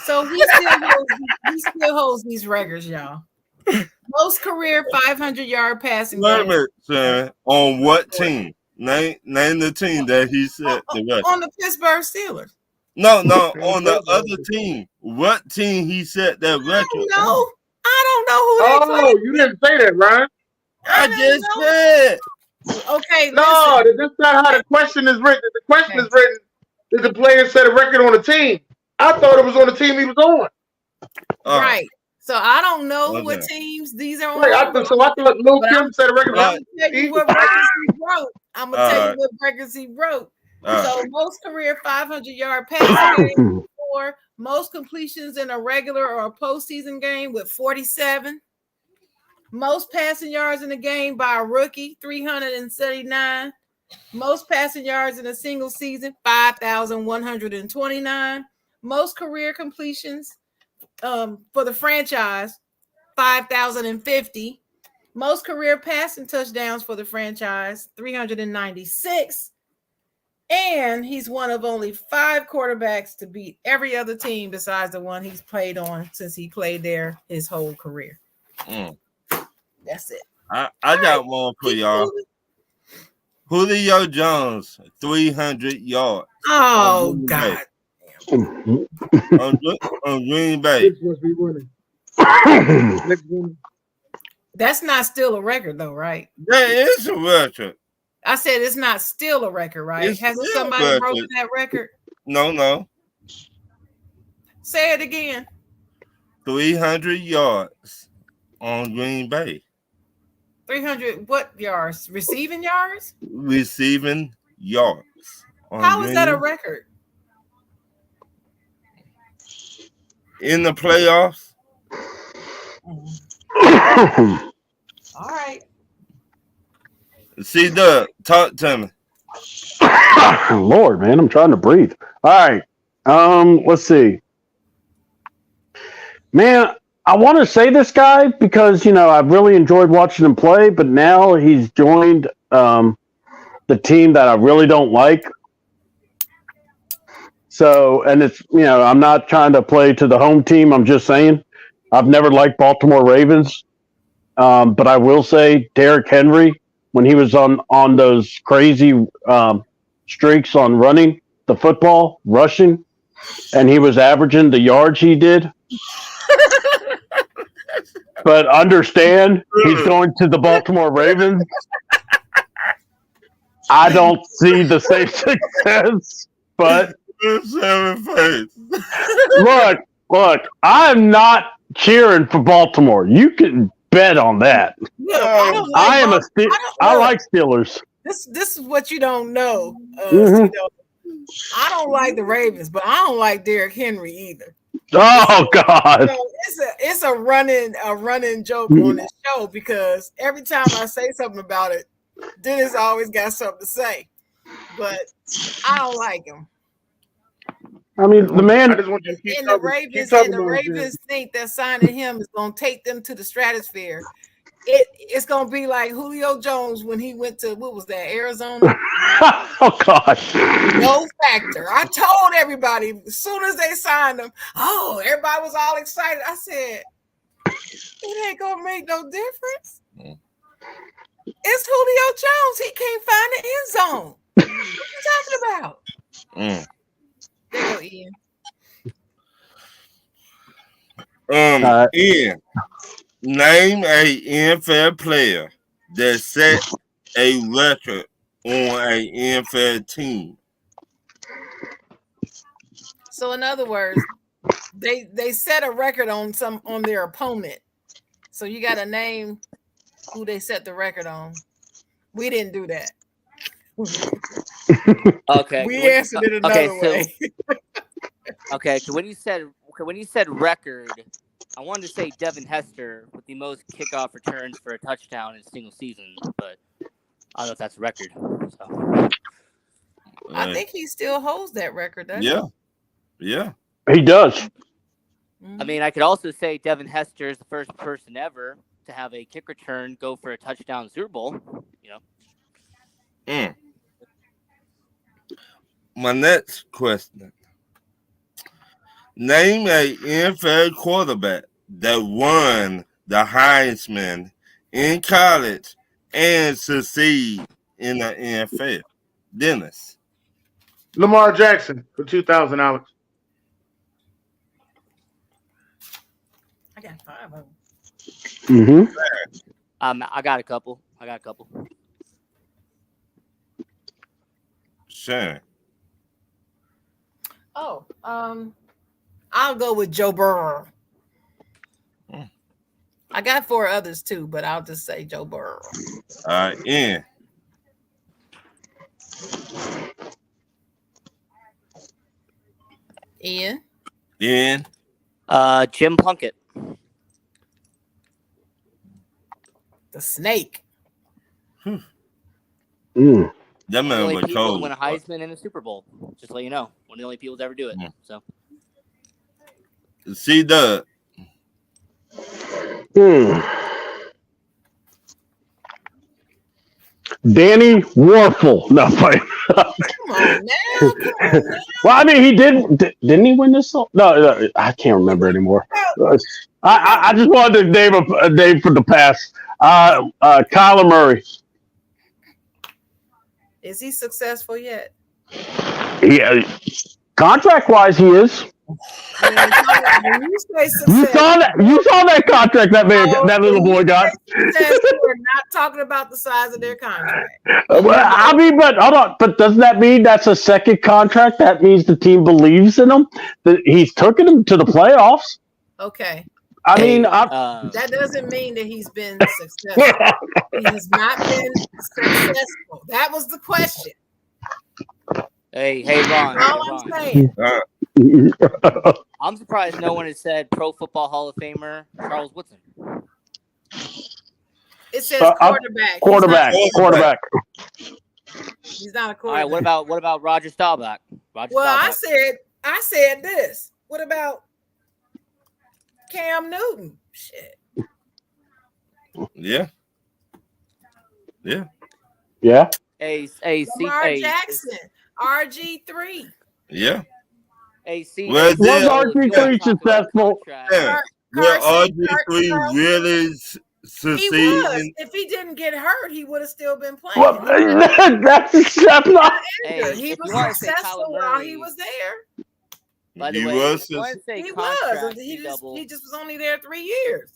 So he still holds these records, y'all. Most career 500-yard passing. Wait a minute, Sharon. On what team? Name the team that he set the record. On the Pittsburgh Steelers. No, on the other team. What team he set that record? No, I don't know who they played. You didn't say that, Ryan. I just said. Okay, no, that's not how the question is written. The question is written, did the player set a record on the team? I thought it was on the team he was on. Right. So I don't know what teams these are on. Right, I thought Lil Kim set a record. I'm going to tell you what records he wrote. I'm going to tell you what records he wrote. So most career 500-yard passing Baltimore most completions in a regular or a postseason game with 47. Most passing yards in a game by a rookie, 379. Most passing yards in a single season, 5,129. Most career completions for the franchise, 5,050. Most career passing touchdowns for the franchise, 396. And he's one of only 5 quarterbacks to beat every other team besides the one he's played on since he played there his whole career. That's it. I got one for y'all. Julio Jones, 300 yards. Oh, God. on Green Bay. That's not still a record, though, right? That is a record. I said it's not still a record, right? Hasn't somebody broken that record? No. Say it again. 300 yards on Green Bay. 300 what yards? Receiving yards? Receiving yards. How is that a record? In the playoffs? All right. See, Doug, talk to me. Lord, man, I'm trying to breathe. All right. Let's see. Man, I want to say this guy because, I've really enjoyed watching him play, but now he's joined the team that I really don't like. So, and it's, I'm not trying to play to the home team. I'm just saying I've never liked Baltimore Ravens. But I will say Derrick Henry, when he was on those crazy streaks on running the football, rushing, and he was averaging the yards he did. But understand, he's going to the Baltimore Ravens. I don't see the same success, but look, I'm not cheering for Baltimore. You can bet on that. I like Steelers. This is what you don't know. I don't like the Ravens, but I don't like Derrick Henry either. Oh God! It's a running joke on this show because every time I say something about it, Dennis always got something to say, but I don't like him. I mean, the man And the Ravens think that signing him is going to take them to the stratosphere. It's going to be like Julio Jones when he went to, what was that, Arizona? Oh, God. No factor. I told everybody as soon as they signed him, everybody was all excited. I said, it ain't going to make no difference. It's Julio Jones. He can't find the end zone. What are you talking about? There you go, Ian. Ian, name a NFL player that set a record on a NFL team. So in other words, they set a record on their opponent. So you got to name who they set the record on. We didn't do that. Okay. We answered it another way. Okay, so when you said record, I wanted to say Devin Hester with the most kickoff returns for a touchdown in a single season, but I don't know if that's a record. So. I think he still holds that record, doesn't he? Yeah. He does. I mean, I could also say Devin Hester is the first person ever to have a kick return go for a touchdown Super Bowl. My next question. Name a NFL quarterback that won the Heisman in college and succeed in the NFL. Dennis. Lamar Jackson for 2,000, Alex. I got 5 of them. Mm-hmm. I got a couple. Sure. Oh, I'll go with Joe Burrow. I got 4 others too, but I'll just say Joe Burrow. All right, Ian. Ian? Then Jim Plunkett. The snake. that One of the man only was people to cold. win a Heisman and a Super Bowl. Just to let you know. One of the only people to ever do it. Mm. So See the Danny Warfel. No, wait. Come on now. Well, I mean, he didn't he win this? No, I can't remember anymore. I just wanted to name a name for the past. Kyler Murray. Is he successful yet? Yeah, contract wise, he is. When you say You success, saw that. You saw that contract that little boy got. success, we're not talking about the size of their contract. Well, I mean, but hold on. But doesn't that mean that's a second contract? That means the team believes in him. That he's taken him to the playoffs. Okay. I mean, That doesn't mean that he's been successful. He has not been successful. That was the question. hey, Ron. All I'm Ron. saying. I'm surprised no one has said Pro Football Hall of Famer Charles Woodson. It says quarterback. Quarterback. He's not a All quarterback. right, what about Roger Staubach? I said this. What about Cam Newton? Shit. yeah. Hey, Lamar Jackson, RG3. Yeah. Hey, see, Was RG3 successful? Yeah. Will RG3 really He succeed? was. If he didn't get hurt, he would have still been playing. Well, that's not. Hey, He if was you want to say successful Kyler while Murray, he was there. by the He way, was if you want to say He contract, was. He just was only there 3 years.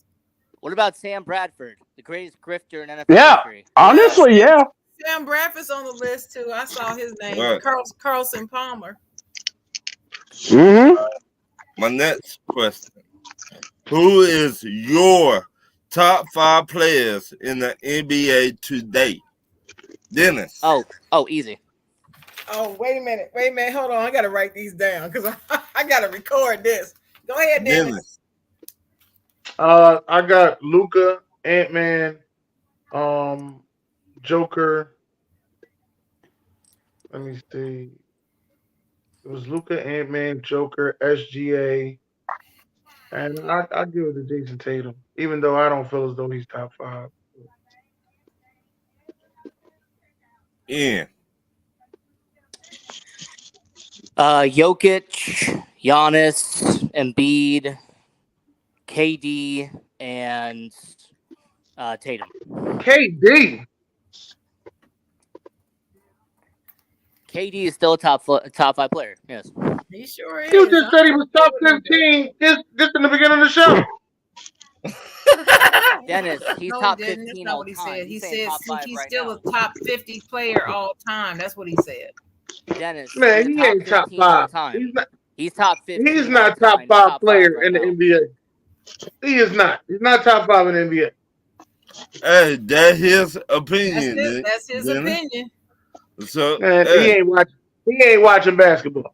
What about Sam Bradford, the greatest grifter in NFL Yeah. history? Honestly, yeah. Sam Bradford's on the list too. I saw his name. Right. Carlson Palmer. Mm-hmm. My next question. Who is your top 5 players in the NBA today? Dennis. Oh, easy. Oh, wait a minute. Hold on. I got to write these down because I got to record this. Go ahead, Dennis. I got Luca, Ant-Man, Joker. Let me see. It was Luca, Ant-Man, Joker, SGA, and I give it to Jason Tatum, even though I don't feel as though he's top 5. Ian. Jokic, Giannis, Embiid, KD, and Tatum. KD. KD is still a top 5 player. Yes. He sure is. You just said he was top 15 just in the beginning of the show. Dennis, he's No, top he didn't. 15 That's not all what he time. said. He He's saying said top 5 he's right still now. a top 50 player all time. That's what he said. Dennis, Man, he's he ain't top 15 all 5. time. He's top 15. He's all not time. top He's 5 top player right in the now. NBA. He is not. He's not top 5 in the NBA. Hey, that's his opinion. That's his Dennis. opinion. So, Man, hey, he ain't watching basketball.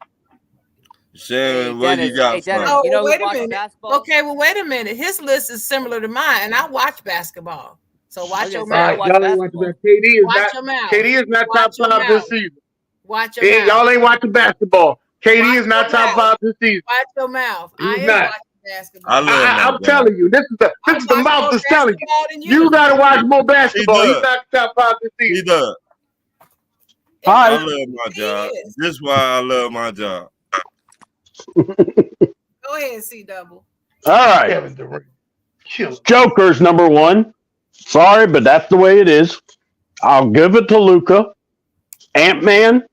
Sharon, what Dennis, you got hey, Dennis, for Oh, you know wait who a watches minute. basketball? Okay, well, wait a minute. His list is similar to mine, and I watch basketball. So watch your I was gonna say, I mouth. watch Y'all ain't watching basketball. that. Watch your mouth. KD is not top Watch your 5 this mouth. season. Watch your Hey, mouth. y'all ain't watching basketball. KD Watch is not your top mouth. 5 this season. Watch your mouth. I He's am not. watching basketball. I love I'm my telling you, this is the watch mouth more that's telling you. basketball than You gotta watch more basketball. He He's does. not top 5 this He season. does. Hi. I love my job. is. This is why I love my job. Go ahead, C double. All right. Kevin Durant. Kill. Joker's number 1. Sorry, but that's the way it is. I'll give it to Luca. Ant-Man.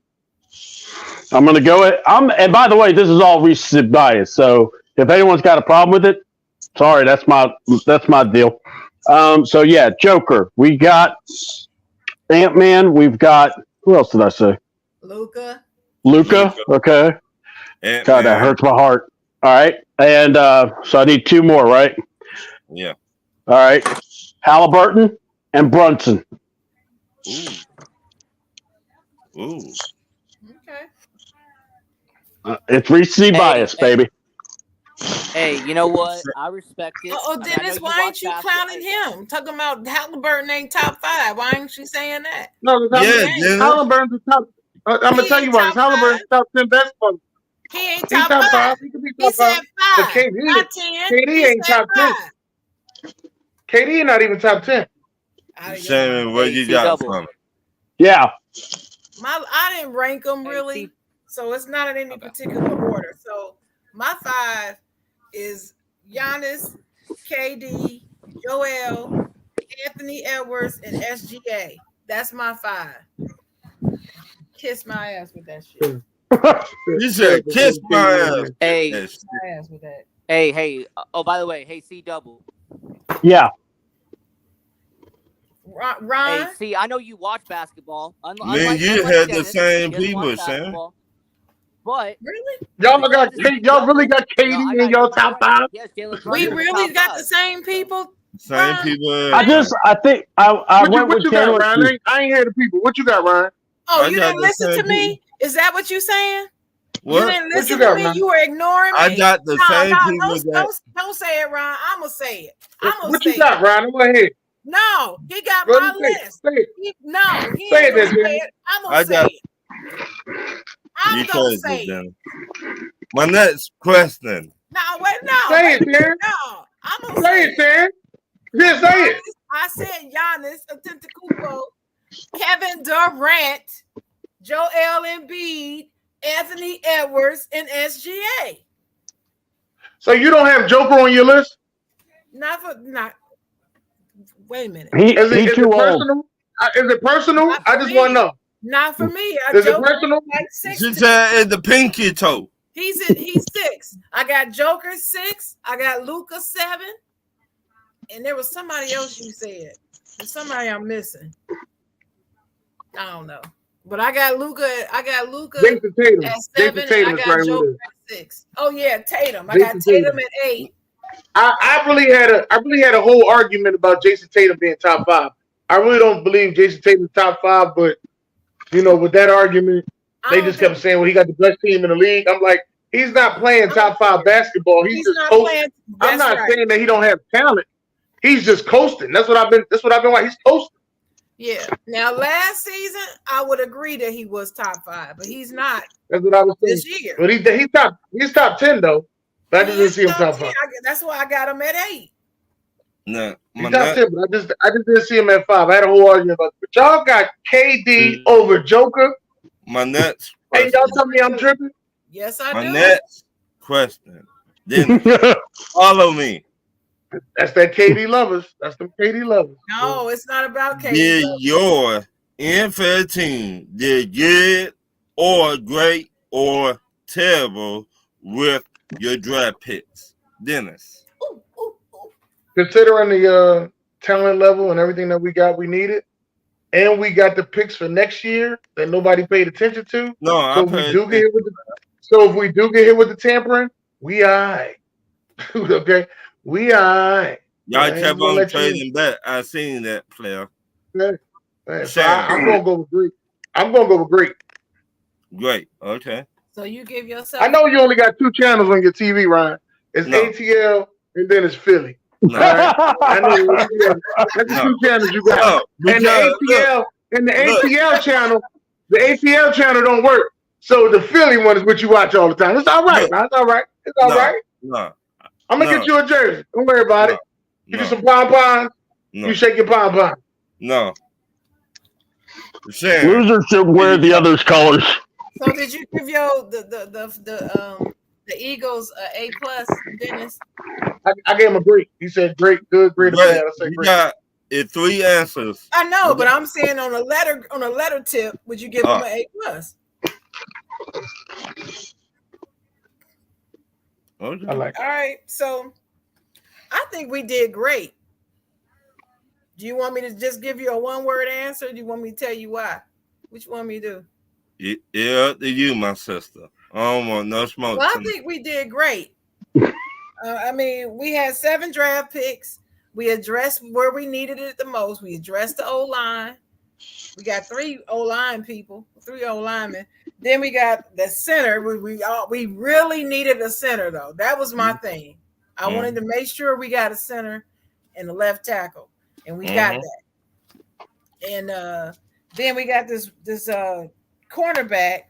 I'm going to go at. And by the way, this is all recency bias. So if anyone's got a problem with it, sorry, that's my deal. So yeah, Joker. We got Ant-Man. We've got, who else did I say? Luca. Luca. Okay. Ant-Man. God, that hurts my heart. All right. And so I need 2 more, right? Yeah. All right. Halliburton and Brunson. Ooh. Okay. It's recency bias, baby. Hey, you know what? I respect it. Oh, I mean, I know Dennis, you why watch ain't you basketball. clowning him? Talking about Halliburton ain't top 5. Why ain't you saying that? No, Yeah, Dennis. Halliburton's the top. I'm gonna He tell ain't you why. top Halliburton's top 10 best player. He ain't He's top top 5. 5. He could be He top 5. said But 5, KD, not 10. KD He ain't said top 10. 5. KD not even top 10. Out of your Shannon, mind. where Hey, you see got double. from? Yeah. I didn't rank them Hey, really, see- so it's not in any particular order. So my 5 is Giannis, KD, Joel, Anthony Edwards, and SGA. That's my 5. Kiss my ass with that shit. You said kiss my ass. Hey, Yes. My ass with that. hey. Oh, by the way, hey, C double. Yeah. Ron, Hey, see, I know you watch basketball. Me and Unlike you had the Dennis, same he doesn't people, watch Shannon. basketball. But really? Y'all really got KD in your top 5? yes, Jalen We Brunson in the really top got 5. the same people. Same Ron, people. I think I went What with you got, Taylor. Ryan? I ain't hear the people. What you got, Ryan? Oh, I you got didn't the listen same to me? Is that what you saying? You What? didn't What listen you got, to me. Ron? You were ignoring me. I got the same people that. Don't say it, Ron. I'm gonna say it. I'm gonna What say you got, it. Ryan? Go ahead. No, he got Go my ahead, say it. list. Say it. He Say ain't it, gonna then, say Jimmy. it. I'm I gonna say got- it. I'm You gonna crazy, say it. then. My next question. No, wait, no. Say wait, it, Darren. no. I'm gonna Say it, Darren. Just say it. I said Giannis Antetokounmpo, Kevin Durant, Joel Embiid, Anthony Edwards, and SGA. So you don't have Joker on your list? Not. Wait a minute. He's Is too it old. personal? Is it personal? Not for I just me. want to know. Not for me. Is it personal? Like She 6. said it's the pinky toe. He's 6. I got Joker 6. I got Luca 7. And there was somebody else you said. There's somebody I'm missing. I don't know. But I got Luca. Jason Tatum. At 7. Jason Tatum I is got right Joker with it. at 6. Oh yeah, Tatum. I Jason got Tatum Tatum. at 8. I really had a whole argument about Jason Tatum being top 5. I really don't believe Jason Tatum's top 5, but you know, with that argument, they just kept saying, "Well, he got the best team in the league." I'm like, he's not playing top 5 basketball. He's just not coasting. playing. I'm That's not right. saying that he don't have talent. He's just coasting. That's what I've been like. He's coasting. Yeah. Now last season, I would agree that he was top 5, but he's not That's what I was saying. this year. But he's top 10 though. But I just didn't see him top 5. That's why I got him at 8. No, He's top 10, but I just didn't see him at 5. I had a whole argument about it. But y'all got KD over Joker. my next And y'all tell me I'm tripping? Yes, I My do. next question. Then follow me. That's that KD lovers. That's them KD lovers. No, it's not about KD. Did your NFL team did good or great or terrible with your draft picks? Dennis. Considering the talent level and everything that we got, we needed, and we got the picks for next year that nobody paid attention to. No, So if we do get hit with the tampering, we alright. Okay, we alright. Y'all kept on trading back. I seen that player. Yeah. So I'm gonna go with Greek. I'm gonna go with Greek. Great. Okay. So you give yourself. I know you only got 2 channels on your TV, Ryan. It's ATL and then it's Philly. No. Right? I know that's the 2 channels you got. And the ATL channel, the ATL channel don't work. So the Philly one is what you watch all the time. It's all right, man. It's all right. It's all right. No. I'm gonna get you a jersey. Don't worry about it. Give you some pom-poms. You shake your pom-pom. No. Losers should wear the others' colors. So did you give your the Eagles A+, Dennis? I gave him a great. He said great, good, great, bad. I said You great. got 3 answers. I know, but I'm saying on a letter tip, would you give him an A+? Okay. I like it. All right, so I think we did great. Do you want me to just give you a 1-word answer? Or do you want me to tell you why? Which one me do? Yeah, up to you, my sister. I don't want no smoke. Well, I think we did great. I mean, we had 7 draft picks. We addressed where we needed it the most. We addressed the O-line. We got 3 O-line people, 3 O-linemen. Then we got the center. We really needed a center though. That was my thing. I wanted to make sure we got a center and a left tackle, and we got that. And then we got this cornerback.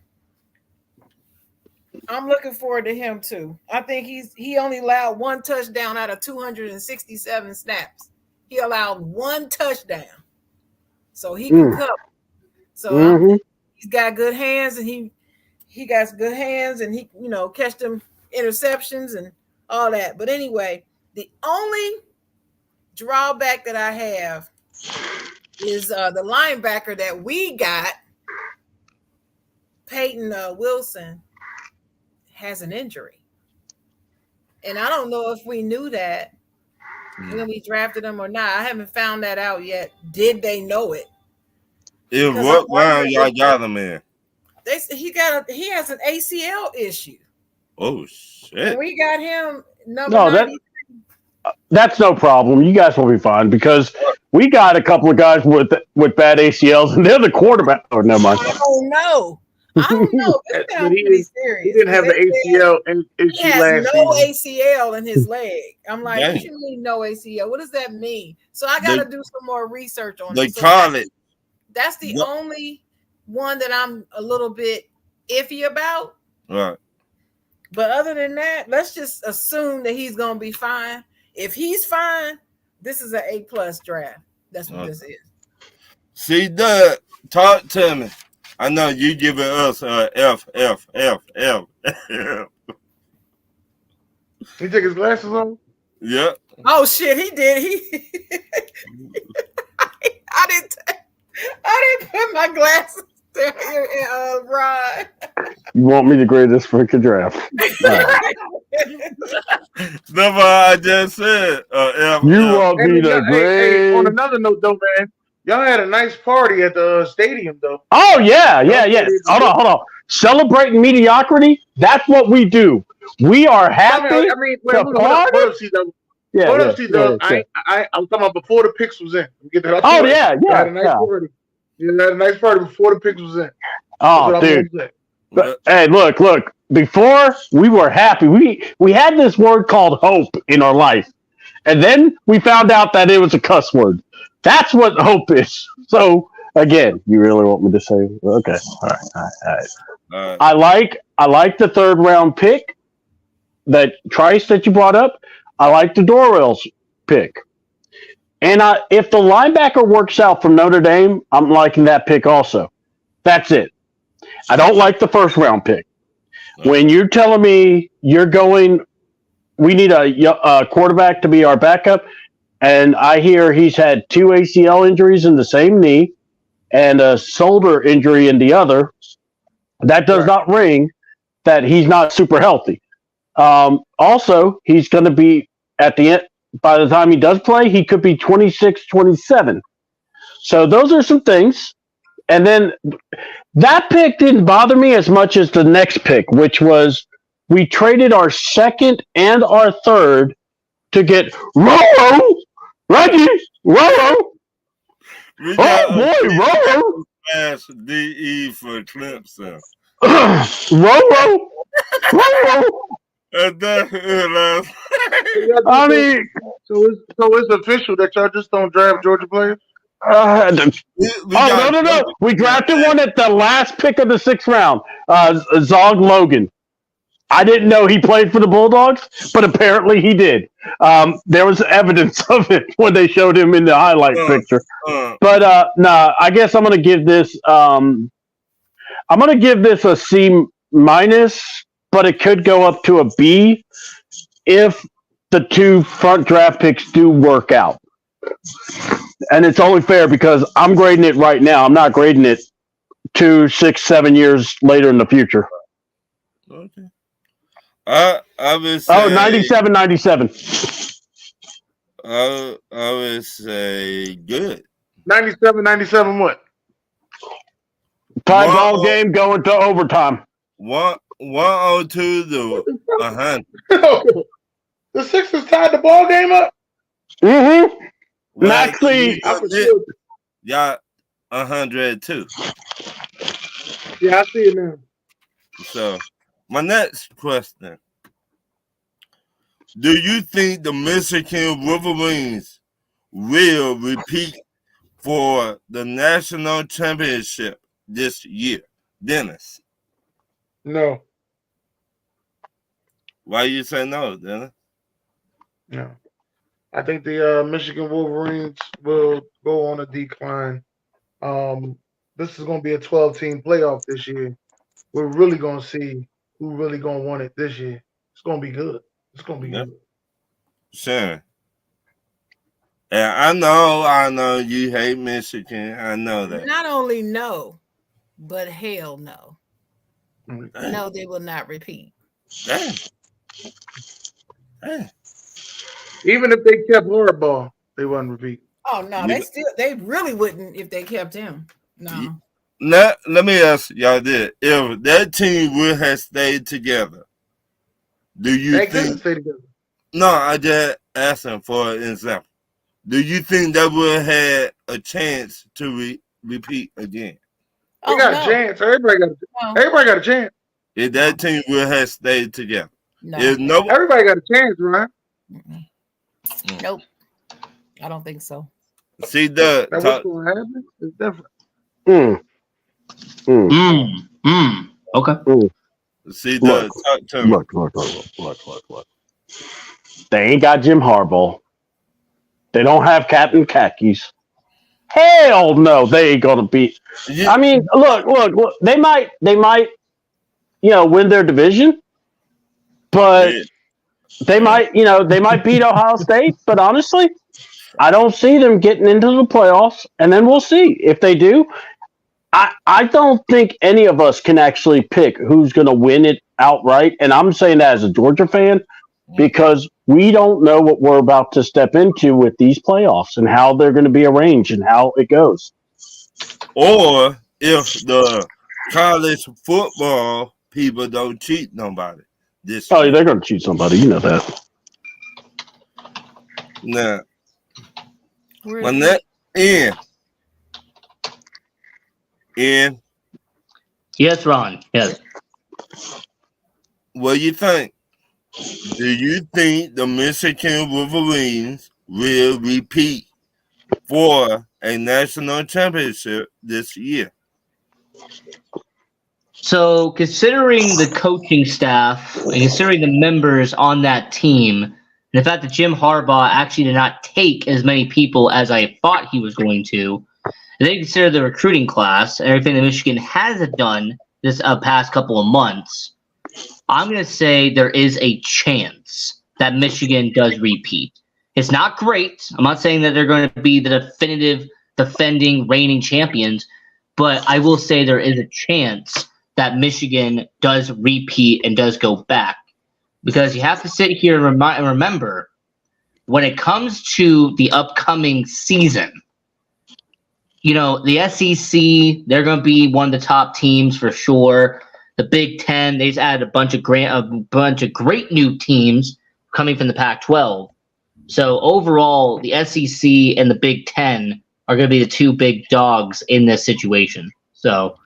I'm looking forward to him too. I think he only allowed 1 touchdown out of 267 snaps. He allowed 1 touchdown, so he can cover. So he's got good hands, and he got good hands, and he catch them interceptions and all that. But anyway, the only drawback that I have is the linebacker that we got, Peyton Wilson, has an injury. And I don't know if we knew that when we drafted him or not. I haven't found that out yet. Did they know it? What round y'all got him in? He has an ACL issue. Oh shit! And we got him number. That's no problem. You guys will be fine because we got a couple of guys with bad ACLs, and they're the quarterback. Oh, never mind. I don't know. This sounds pretty serious. He didn't have the ACL issue he has last no season. ACL in his leg. I'm like, Dang. what you mean no ACL? What does that mean? So I got to do some more research on They it. So call it. that's the only one that I'm a little bit iffy about. Right. But other than that, let's just assume that he's going to be fine. If he's fine, this is an A+ draft. That's what this is. See, Doug, talk to me. I know you giving us F. He took his glasses on? Yep. Oh shit, he did. I didn't put my glasses down here in Rod. You want me to grade this freaking draft? That's what I just said. F. You want me to Hey, grade? on another note, though, man, y'all had a nice party at the stadium, though. Oh yeah. Hold on. Celebrating mediocrity. That's what we do. We are happy. I mean, wait, hold up, see, though. I'm talking about before the picks was in. Get that Oh yeah. You had a nice party. You had a nice party before the picks was in. Oh, dude. Hey, look. Before we were happy. We had this word called hope in our life, and then we found out that it was a cuss word. That's what hope is. So again, you really want me to say? Okay, all right. I like the 3rd round pick, that Trice that you brought up. I like the Dorrell's pick, and if the linebacker works out from Notre Dame, I'm liking that pick also. That's it. I don't like the 1st round pick. When you're telling me we need a quarterback to be our backup, and I hear he's had 2 ACL injuries in the same knee and a shoulder injury in the other, that does not ring that he's not super healthy. Also, he's going to be at the end, by the time he does play, he could be 26, 27. So those are some things. And then that pick didn't bother me as much as the next pick, which was we traded our 2nd and our 3rd to get Rolo. Reggie, Rolo. Rolo. DE for Clemson. Rolo. I mean, so it's official that y'all just don't draft Georgia players? No. We drafted one at the last pick of the 6th round. Zog Logan. I didn't know he played for the Bulldogs, but apparently he did. There was evidence of it when they showed him in the highlight picture. But I guess I'm going to give this. I'm going to give this a C-, but it could go up to a B if the 2 front draft picks do work out. And it's only fair because I'm grading it right now. I'm not grading it 2, 6, 7 years later in the future. Okay. I would say 97. I would say good. 97 what? Tie ball game going to overtime. 102 to 100. The Sixers tied the ball game up? Mm-hmm. Like, Actually, y'all 102. Yeah, I see it now. So, my next question. Do you think the Michigan Wolverines will repeat for the national championship this year? Dennis, No, why you say no, Dennis? no. I think the Michigan Wolverines will go on a decline. This is going to be a 12-team playoff this year. We're really going to see who really going to win it this year. It's going to be good. It's going to be good. Sure. And I know you hate Michigan. I know that. Not only no, but hell no. No, they will not repeat. Damn. Damn. Even if they kept Harbaugh, they wouldn't repeat. Oh no, they really wouldn't if they kept him. No. Let me ask y'all this: if that team would have stayed together, do you They think? couldn't stay together. No, I just asking for an example. Do you think that would have had a chance to repeat again? They got a chance. Everybody got a chance. If that team would have stayed together, No. Everybody got a chance, right? Nope. I don't think so. See, Doug, Now, what's going to happen is different. Okay. See, Doug, talk to me. Look. They ain't got Jim Harbaugh. They don't have Captain Khakis. Hell no, they ain't gonna beat. I mean, look. They might, win their division, but they might beat Ohio State. But honestly, I don't see them getting into the playoffs. And then we'll see if they do. I don't think any of us can actually pick who's going to win it outright. And I'm saying that as a Georgia fan because we don't know what we're about to step into with these playoffs and how they're going to be arranged and how it goes. Or if the college football people don't cheat nobody. They're going to cheat somebody. You know that. Now, when that Ian. Yes, Ron. Yes. What do you think? Do you think the Michigan Wolverines will repeat for a national championship this year? So, considering the coaching staff and considering the members on that team, and the fact that Jim Harbaugh actually did not take as many people as I thought he was going to, and they consider the recruiting class and everything that Michigan has done this past couple of months, I'm going to say there is a chance that Michigan does repeat. It's not great. I'm not saying that they're going to be the definitive defending reigning champions, but I will say there is a chance that Michigan does repeat and does go back. Because you have to sit here and remember, when it comes to the upcoming season, the SEC, they're going to be one of the top teams for sure. The Big Ten, they just added a bunch of great new teams coming from the Pac-12. So overall, the SEC and the Big Ten are going to be the two big dogs in this situation. So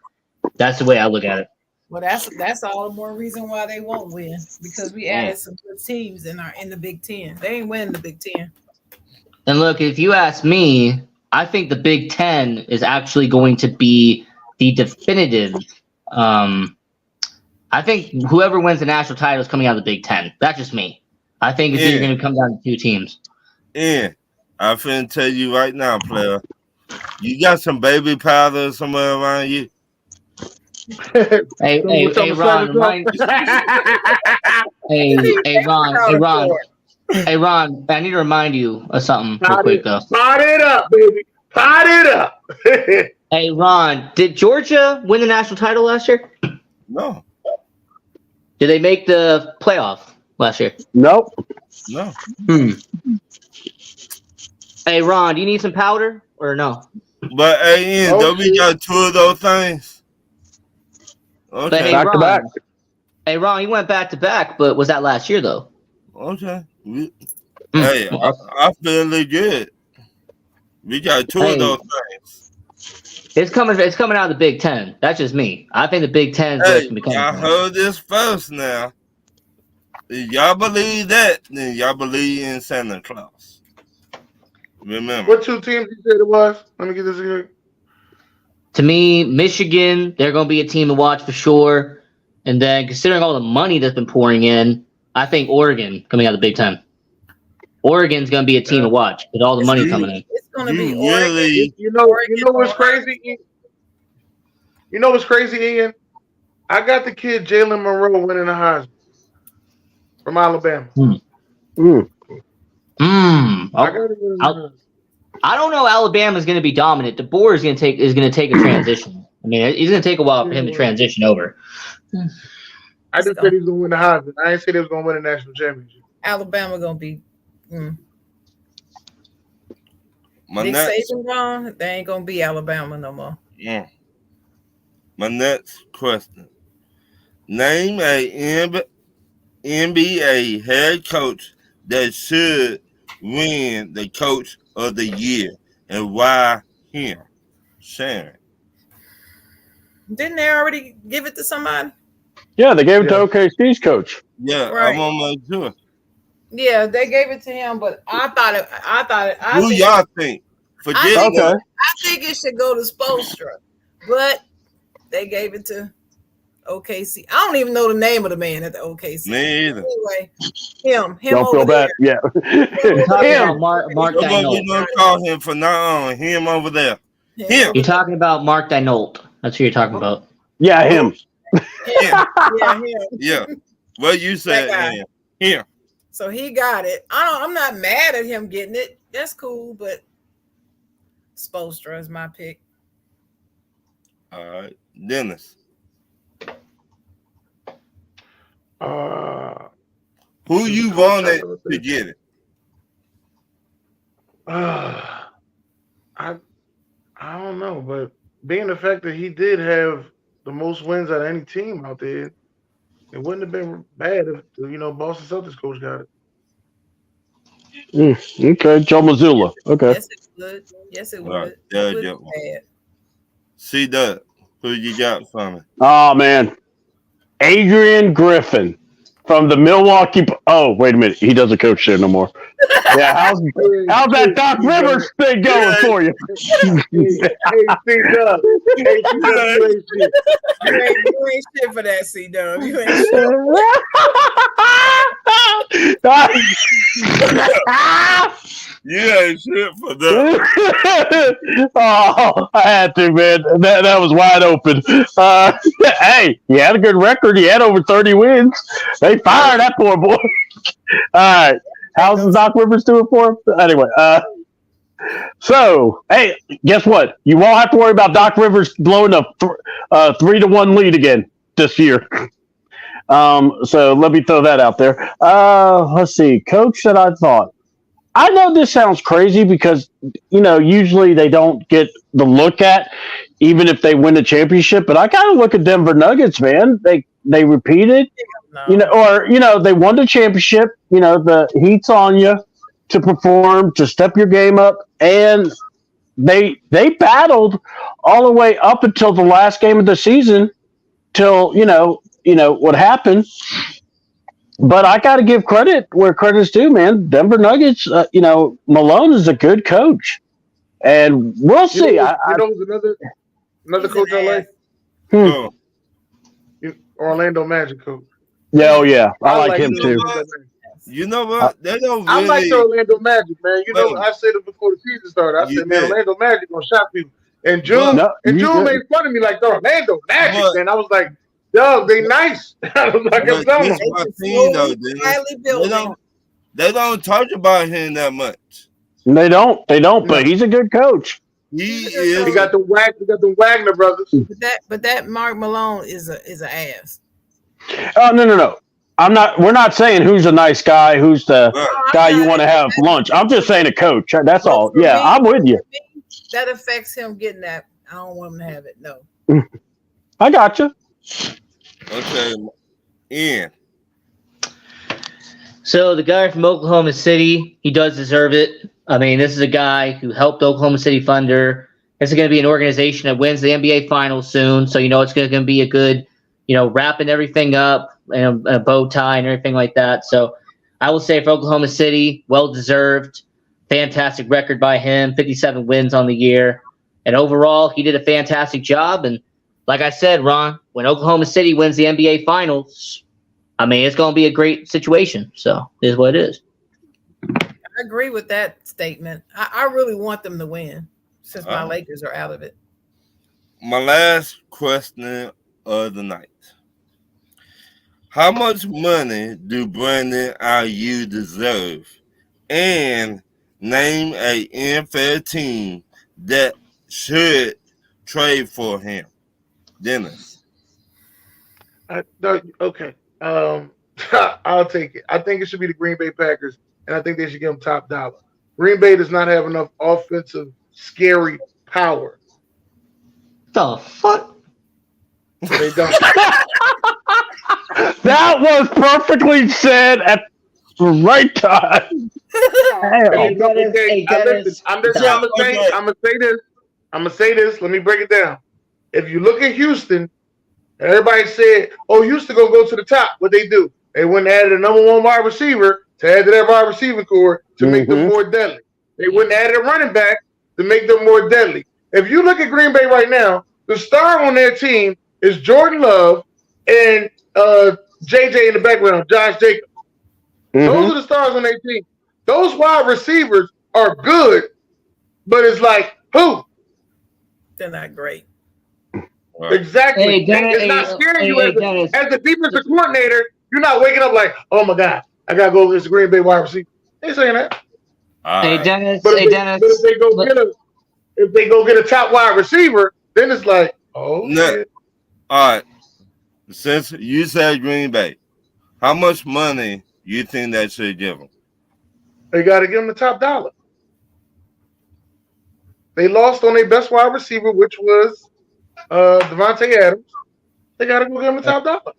that's the way I look at it. Well, that's all the more reason why they won't win, because we added some good teams in the Big Ten. They ain't winning the Big Ten. And look, if you ask me, I think the Big Ten is actually going to be the definitive. I think whoever wins the national title is coming out of the Big Ten. That's just me. I think it's either going to come down to two teams. I'm finna tell you right now, player. You got some baby powder somewhere around you? Hey, Ron. Hey, Ron, I need to remind you of something real quick, though. Pot it up, baby. Pot it up. Hey, Ron, did Georgia win the national title last year? No. Did they make the playoff last year? Nope. No. Hey, Ron, do you need some powder or no? But, hey, Ian, don't we got two of those things? Okay. But, hey, Back to back. Hey, Ron, you went back to back, but was that last year, though? Okay. Hey, I feel really good. We got two of those things. It's coming out of the Big Ten. That's just me. I think the Big Ten is where it's Hey, going to be y'all coming from. heard this first now. If y'all believe that, then y'all believe in Santa Claus. Remember. What two teams you said it was? Let me get this here. To me, Michigan, they're going to be a team to watch for sure. And then considering all the money that's been pouring in, I think Oregon coming out of the Big Ten. Oregon's going to be a team to watch with all the money coming in. It's going to be You Oregon. really, You know what's crazy? You know what's crazy, Ian? I got the kid Jalen Monroe winning the Heisman from Alabama. I got it winning the Heisman. I don't know. Alabama's going to be dominant. DeBoer is going to take a transition. I mean, it's going to take a while for him to transition over. I just said he's going to win the Heisman. I ain't said he was going to win a national championship. Alabama going to be. my Nick next, Saban gone. They ain't going to be Alabama no more. my next question. Name a NBA head coach that should win the Coach of the Year and why him? Sharon. Didn't they already give it to somebody? Yeah, they gave it to OKC's coach. Yeah, Right. I'm on my tour. Yeah, they gave it to him, but I Who think, y'all think? Forget think- that. I think it should go to Spoelstra, but they gave it to OKC. I don't even know the name of the man at the OKC. Me either. Anyway, him Don't over feel bad. there. You're talking Yeah. about Mark We're Dinolt. gonna call him from now on. Him over there. Him. You're talking about Mark Dinolt. That's who you're talking about. Yeah, him. Him. Yeah, him. Yeah. What you said? That guy. Him. Him. So he got it. I'm not mad at him getting it. That's cool, but Spoelstra is my pick. All right. Dennis. Who you wanted to get it? I don't know, but being the fact that he did have the most wins out of any team out there, it wouldn't have been bad if Boston Celtics coach got it. Okay, Joe Mazzulla. Okay. Yes, it would. Yes, it All right. would. Yeah, It yeah. wouldn't be bad. See that? Who you got for me? Oh man, Adrian Griffin from the Milwaukee. Oh, wait a minute, he doesn't coach there no more. Yeah, how's that Doc Rivers thing going for you? Hey, C-Dub. Hey, C-Dub, you ain't shit. You ain't shit for that, C-Dub. You ain't shit. You ain't shit for that. Oh, I had to, man. That was wide open. Hey, he had a good record. He had over 30 wins. They fired that poor boy. All right. How's Doc Rivers doing for him? Anyway, so, hey, guess what? You won't have to worry about Doc Rivers blowing a 3-1 lead again this year. So let me throw that out there. Let's see. Coach that I thought. I know this sounds crazy because, usually they don't get the look at even if they win a championship, but I kind of look at Denver Nuggets, man. They repeated, No. they won the championship, the heat's on you to perform, to step your game up, and they battled all the way up until the last game of the season till, what happened. But I got to give credit where credit's due, man. Denver Nuggets, Malone is a good coach, and we'll see. Who's another coach I like? Oh, Orlando Magic coach. Yeah, oh yeah, I like him too. you know what? They don't I really. like the Orlando Magic, man. Well, I said it before the season started. I you said, man, did. Orlando Magic gonna shock people. And June, No, you June did. made fun of me like the Orlando Magic, But- man. I was like, yo, they nice. I was like, I'm But telling this them. my thing, though, Dennis. Highly They building. don't talk about him that much. They don't, but he's a good coach. He He is. got the Wagner brothers. But that Mark Malone is an ass. Oh no. We're not saying who's a nice guy, who's the guy you want to have lunch. I'm just saying a coach. That's all. Yeah, I'm with you. That affects him getting that. I don't want him to have it. No. I got you. Okay, Ian. So the guy from Oklahoma City, he does deserve it. I mean, this is a guy who helped Oklahoma City Thunder This is going to be an organization that wins the NBA Finals soon, so it's going to be a good, wrapping everything up and a bow tie and everything like that. So I will say for Oklahoma City, well deserved, fantastic record by him, 57 wins on the year, and overall he did a fantastic job. And like I said, Ron, when Oklahoma City wins the NBA Finals, it's going to be a great situation. So it is what it is. I agree with that statement. I really want them to win since my Lakers are out of it. My last question of the night. How much money do Brandon Ayuk deserve? And name a NFL team that should trade for him. Dennis. No, okay. I'll take it. I think it should be the Green Bay Packers, and I think they should give him top dollar. Green Bay does not have enough offensive scary power. The fuck? They don't. That was perfectly said at the right time. I'm gonna say this. Let me break it down. If you look at Houston, everybody said, "Oh, Houston gonna go to the top." What they do? They went and added a number one wide receiver to add to their wide receiver core to make them more deadly. They went and added a running back to make them more deadly. If you look at Green Bay right now, the star on their team is Jordan Love and JJ in the background, Josh Jacobs. Those are the stars on their team. Those wide receivers are good, but it's like, who? They're not great. Exactly. Hey, Dennis, it's not scaring you Dennis. as the defensive coordinator. You're not waking up like, oh my God, I gotta go against the Green Bay wide receiver. They ain't saying that. Hey, Dennis. But if they go get a top wide receiver, then it's like, oh. No. All right. Since you said Green Bay, how much money you think they should give them? They got to give them the top dollar. They lost on their best wide receiver, which was Devontae Adams. They got to go give them the top dollar.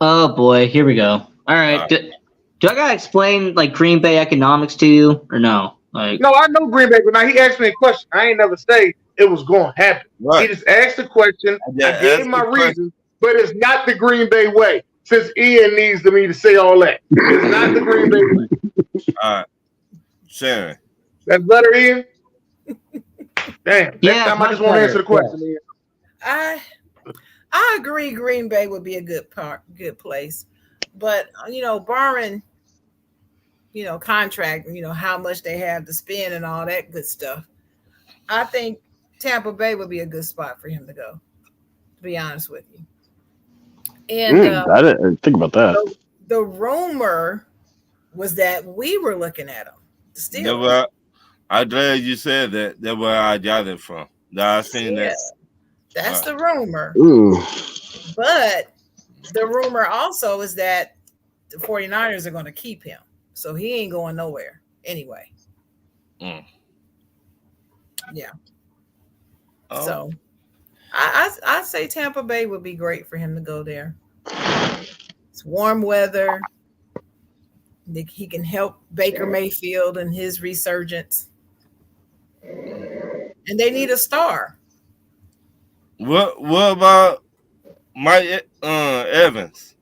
Oh boy, here we go. All right. Do I gotta explain Green Bay economics to you or no? No, I know Green Bay, but now he asked me a question. I ain't never say it was going to happen. Right. He just asked the question. I gave him my reason, but it's not the Green Bay way. Since Ian needs me to say all that, it's not the Green Bay way. All right, Sharon. That's better, Ian. Damn. Yeah, Next time I just want to answer the question, Ian. I agree. Green Bay would be a good place, but barring contract, how much they have to spend and all that good stuff, I think Tampa Bay would be a good spot for him to go. To be honest with you, and I didn't think about that. The rumor was that we were looking at him. Still, I'm glad you said that. That's where I got it from. I seen that. That's the rumor. Ooh. But the rumor also is that the 49ers are going to keep him. So he ain't going nowhere anyway. Yeah. Oh. So I say Tampa Bay would be great for him to go there. It's warm weather. He can help Baker Mayfield and his resurgence. And they need a star. What about Mike Evans?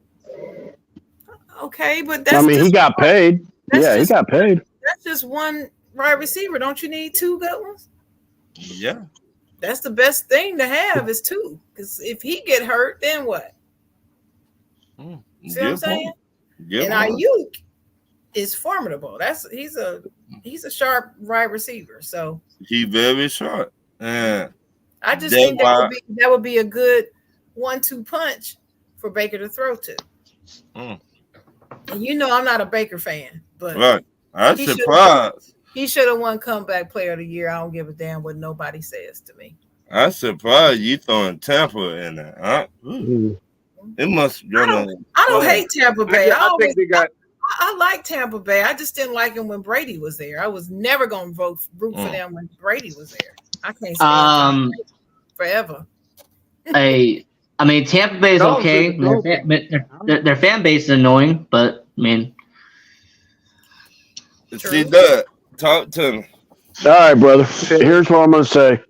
Okay, but that's he got paid. Yeah, he got paid. That's just one wide receiver. Don't you need two good ones? Yeah. That's the best thing to have is two. Because if he get hurt, then what? See what I'm saying? And Ayuk is formidable. He's a sharp wide receiver. So he's very sharp. Yeah. I just think that would be a good 1-2 punch for Baker to throw to. And I'm not a Baker fan, but right. I'm surprised. He should have won comeback player of the year. I don't give a damn what nobody says to me. I'm surprised you throwing Tampa in there. Huh? It must be. I don't hate Tampa Bay. I like Tampa Bay. I just didn't like him when Brady was there. I was never going to root for them when Brady was there. I can't stand forever. Tampa Bay is okay. Their fan base is annoying, but see that. Talk to me. All right, brother. Here's what I'm going to say.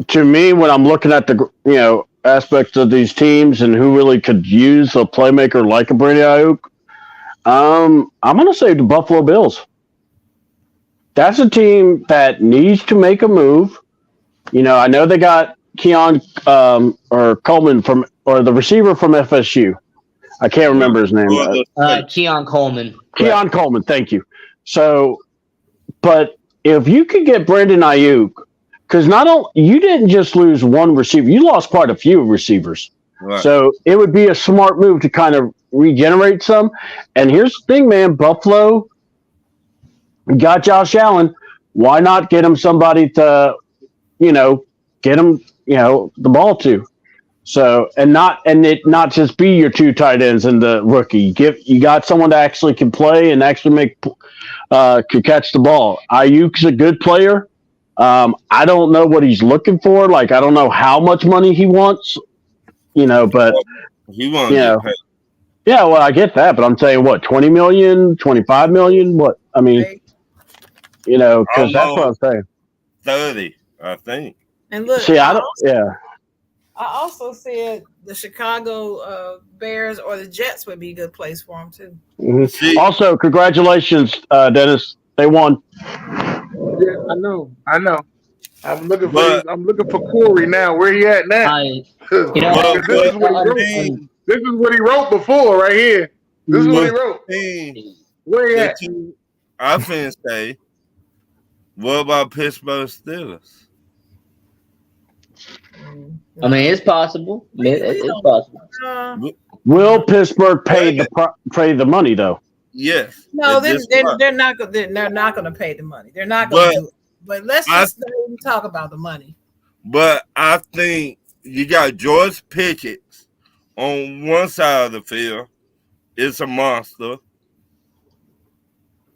to me, when I'm looking at the aspects of these teams and who really could use a playmaker like a Brady Ayuk, I'm going to say the Buffalo Bills. That's a team that needs to make a move. I know they got Keon or Coleman or the receiver from FSU. I can't remember his name. Keon Coleman. Keon Coleman, thank you. So, but if you could get Brandon Ayuk, because you didn't just lose one receiver, you lost quite a few receivers. Right. So it would be a smart move to kind of regenerate some. And here's the thing, man, Buffalo got Josh Allen. Why not get him somebody to, get him, the ball to? So it not just be your two tight ends and the rookie. You got someone that actually can play and actually could catch the ball. Ayuk's a good player. I don't know what he's looking for. Like, I don't know how much money he wants, but he wants to pay. Yeah, well, I get that, but I'm saying what, 20 million, 25 million? What? I mean, because that's what I'm saying. 30, I think. And look, see, I also said the Chicago Bears or the Jets would be a good place for him too. Mm-hmm. Also, congratulations, Dennis. They won. Yeah, I know. I'm looking for Corey now. Where he at now? This is what he wrote before, right here. This is what he wrote. Where he at? I finna say, what about Pittsburgh Steelers? I mean, it's possible. It's possible. Will Pittsburgh pay the money though? Yes. No, they're not going to pay the money. They're not going to do it. But let's just talk about the money. But I think you got George Pickett on one side of the field. It's a monster.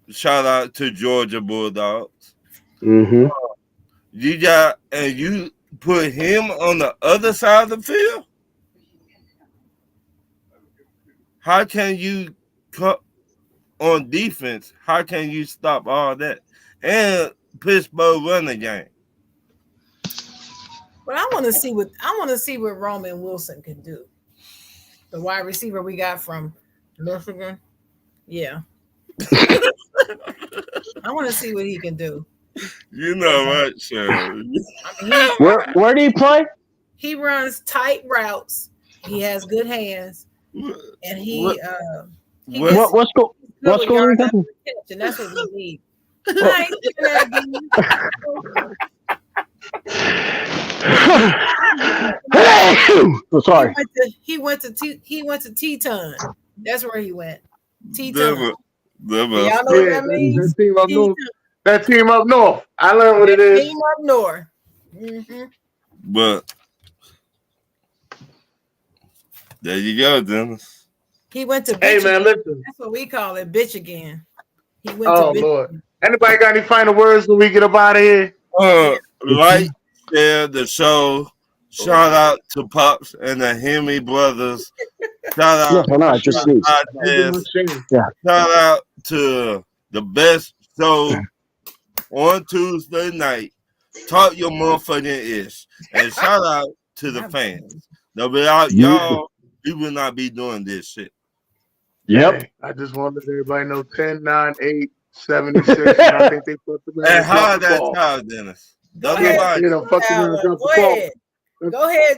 Shout out to Georgia Bulldogs. Mm-hmm. You put him on the other side of the field. How can you cut on defense? How can you stop all that? And Pittsburgh run the game. But I want to see what Roman Wilson can do. The wide receiver we got from Michigan. Yeah. I want to see what he can do. You know what, Sharon? Where do you play? He runs tight routes. He has good hands, and what's going on? And that's what we need. Sorry. He went to Teton. That's where he went. Teton. Y'all know what that means? That team up north. I learned what it is. Team up north. Mm-hmm. But there you go, Dennis. He went to. Hey man, listen. That's what we call it, bitch again. He went to. Lord. Anybody got any final words when we get up out of here? Share the show. Shout out to Pops and the Hemi brothers. Shout out Shout out to the best show on Tuesday night. Talk your motherfucking ish. And shout out to the fans. Now, without y'all, we would not be doing this shit. Yep. Hey, I just want to let everybody know 10, 9, 8, 76. I think they put the and how that child, Dennis? Go ahead.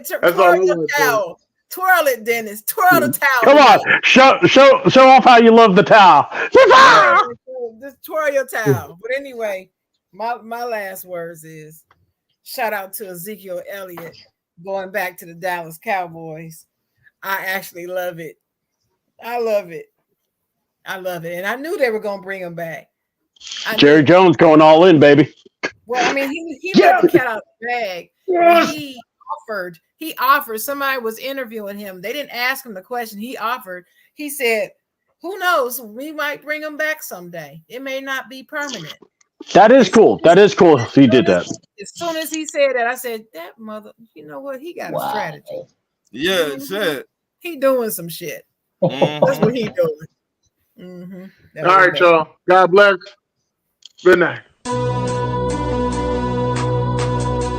Twirl your towel. Twirl it, Dennis. Twirl the towel. Come on. Show off how you love the towel. Just twirl your towel. But anyway, my last words is shout out to Ezekiel Elliott going back to the Dallas Cowboys. I actually love it. I love it. And I knew they were going to bring him back. Jerry Jones going all in, baby. Well, I mean, he let the cat out of the bag. Yeah. He offered. Somebody was interviewing him. They didn't ask him the question. He offered. He said, who knows? We might bring him back someday. It may not be permanent. That is cool. That is cool if he did that. As soon as he said that, I said, that mother, you know what? He got a strategy. Yeah, it said. He doing some shit. That's what he doing. All right, y'all. God bless. Good night.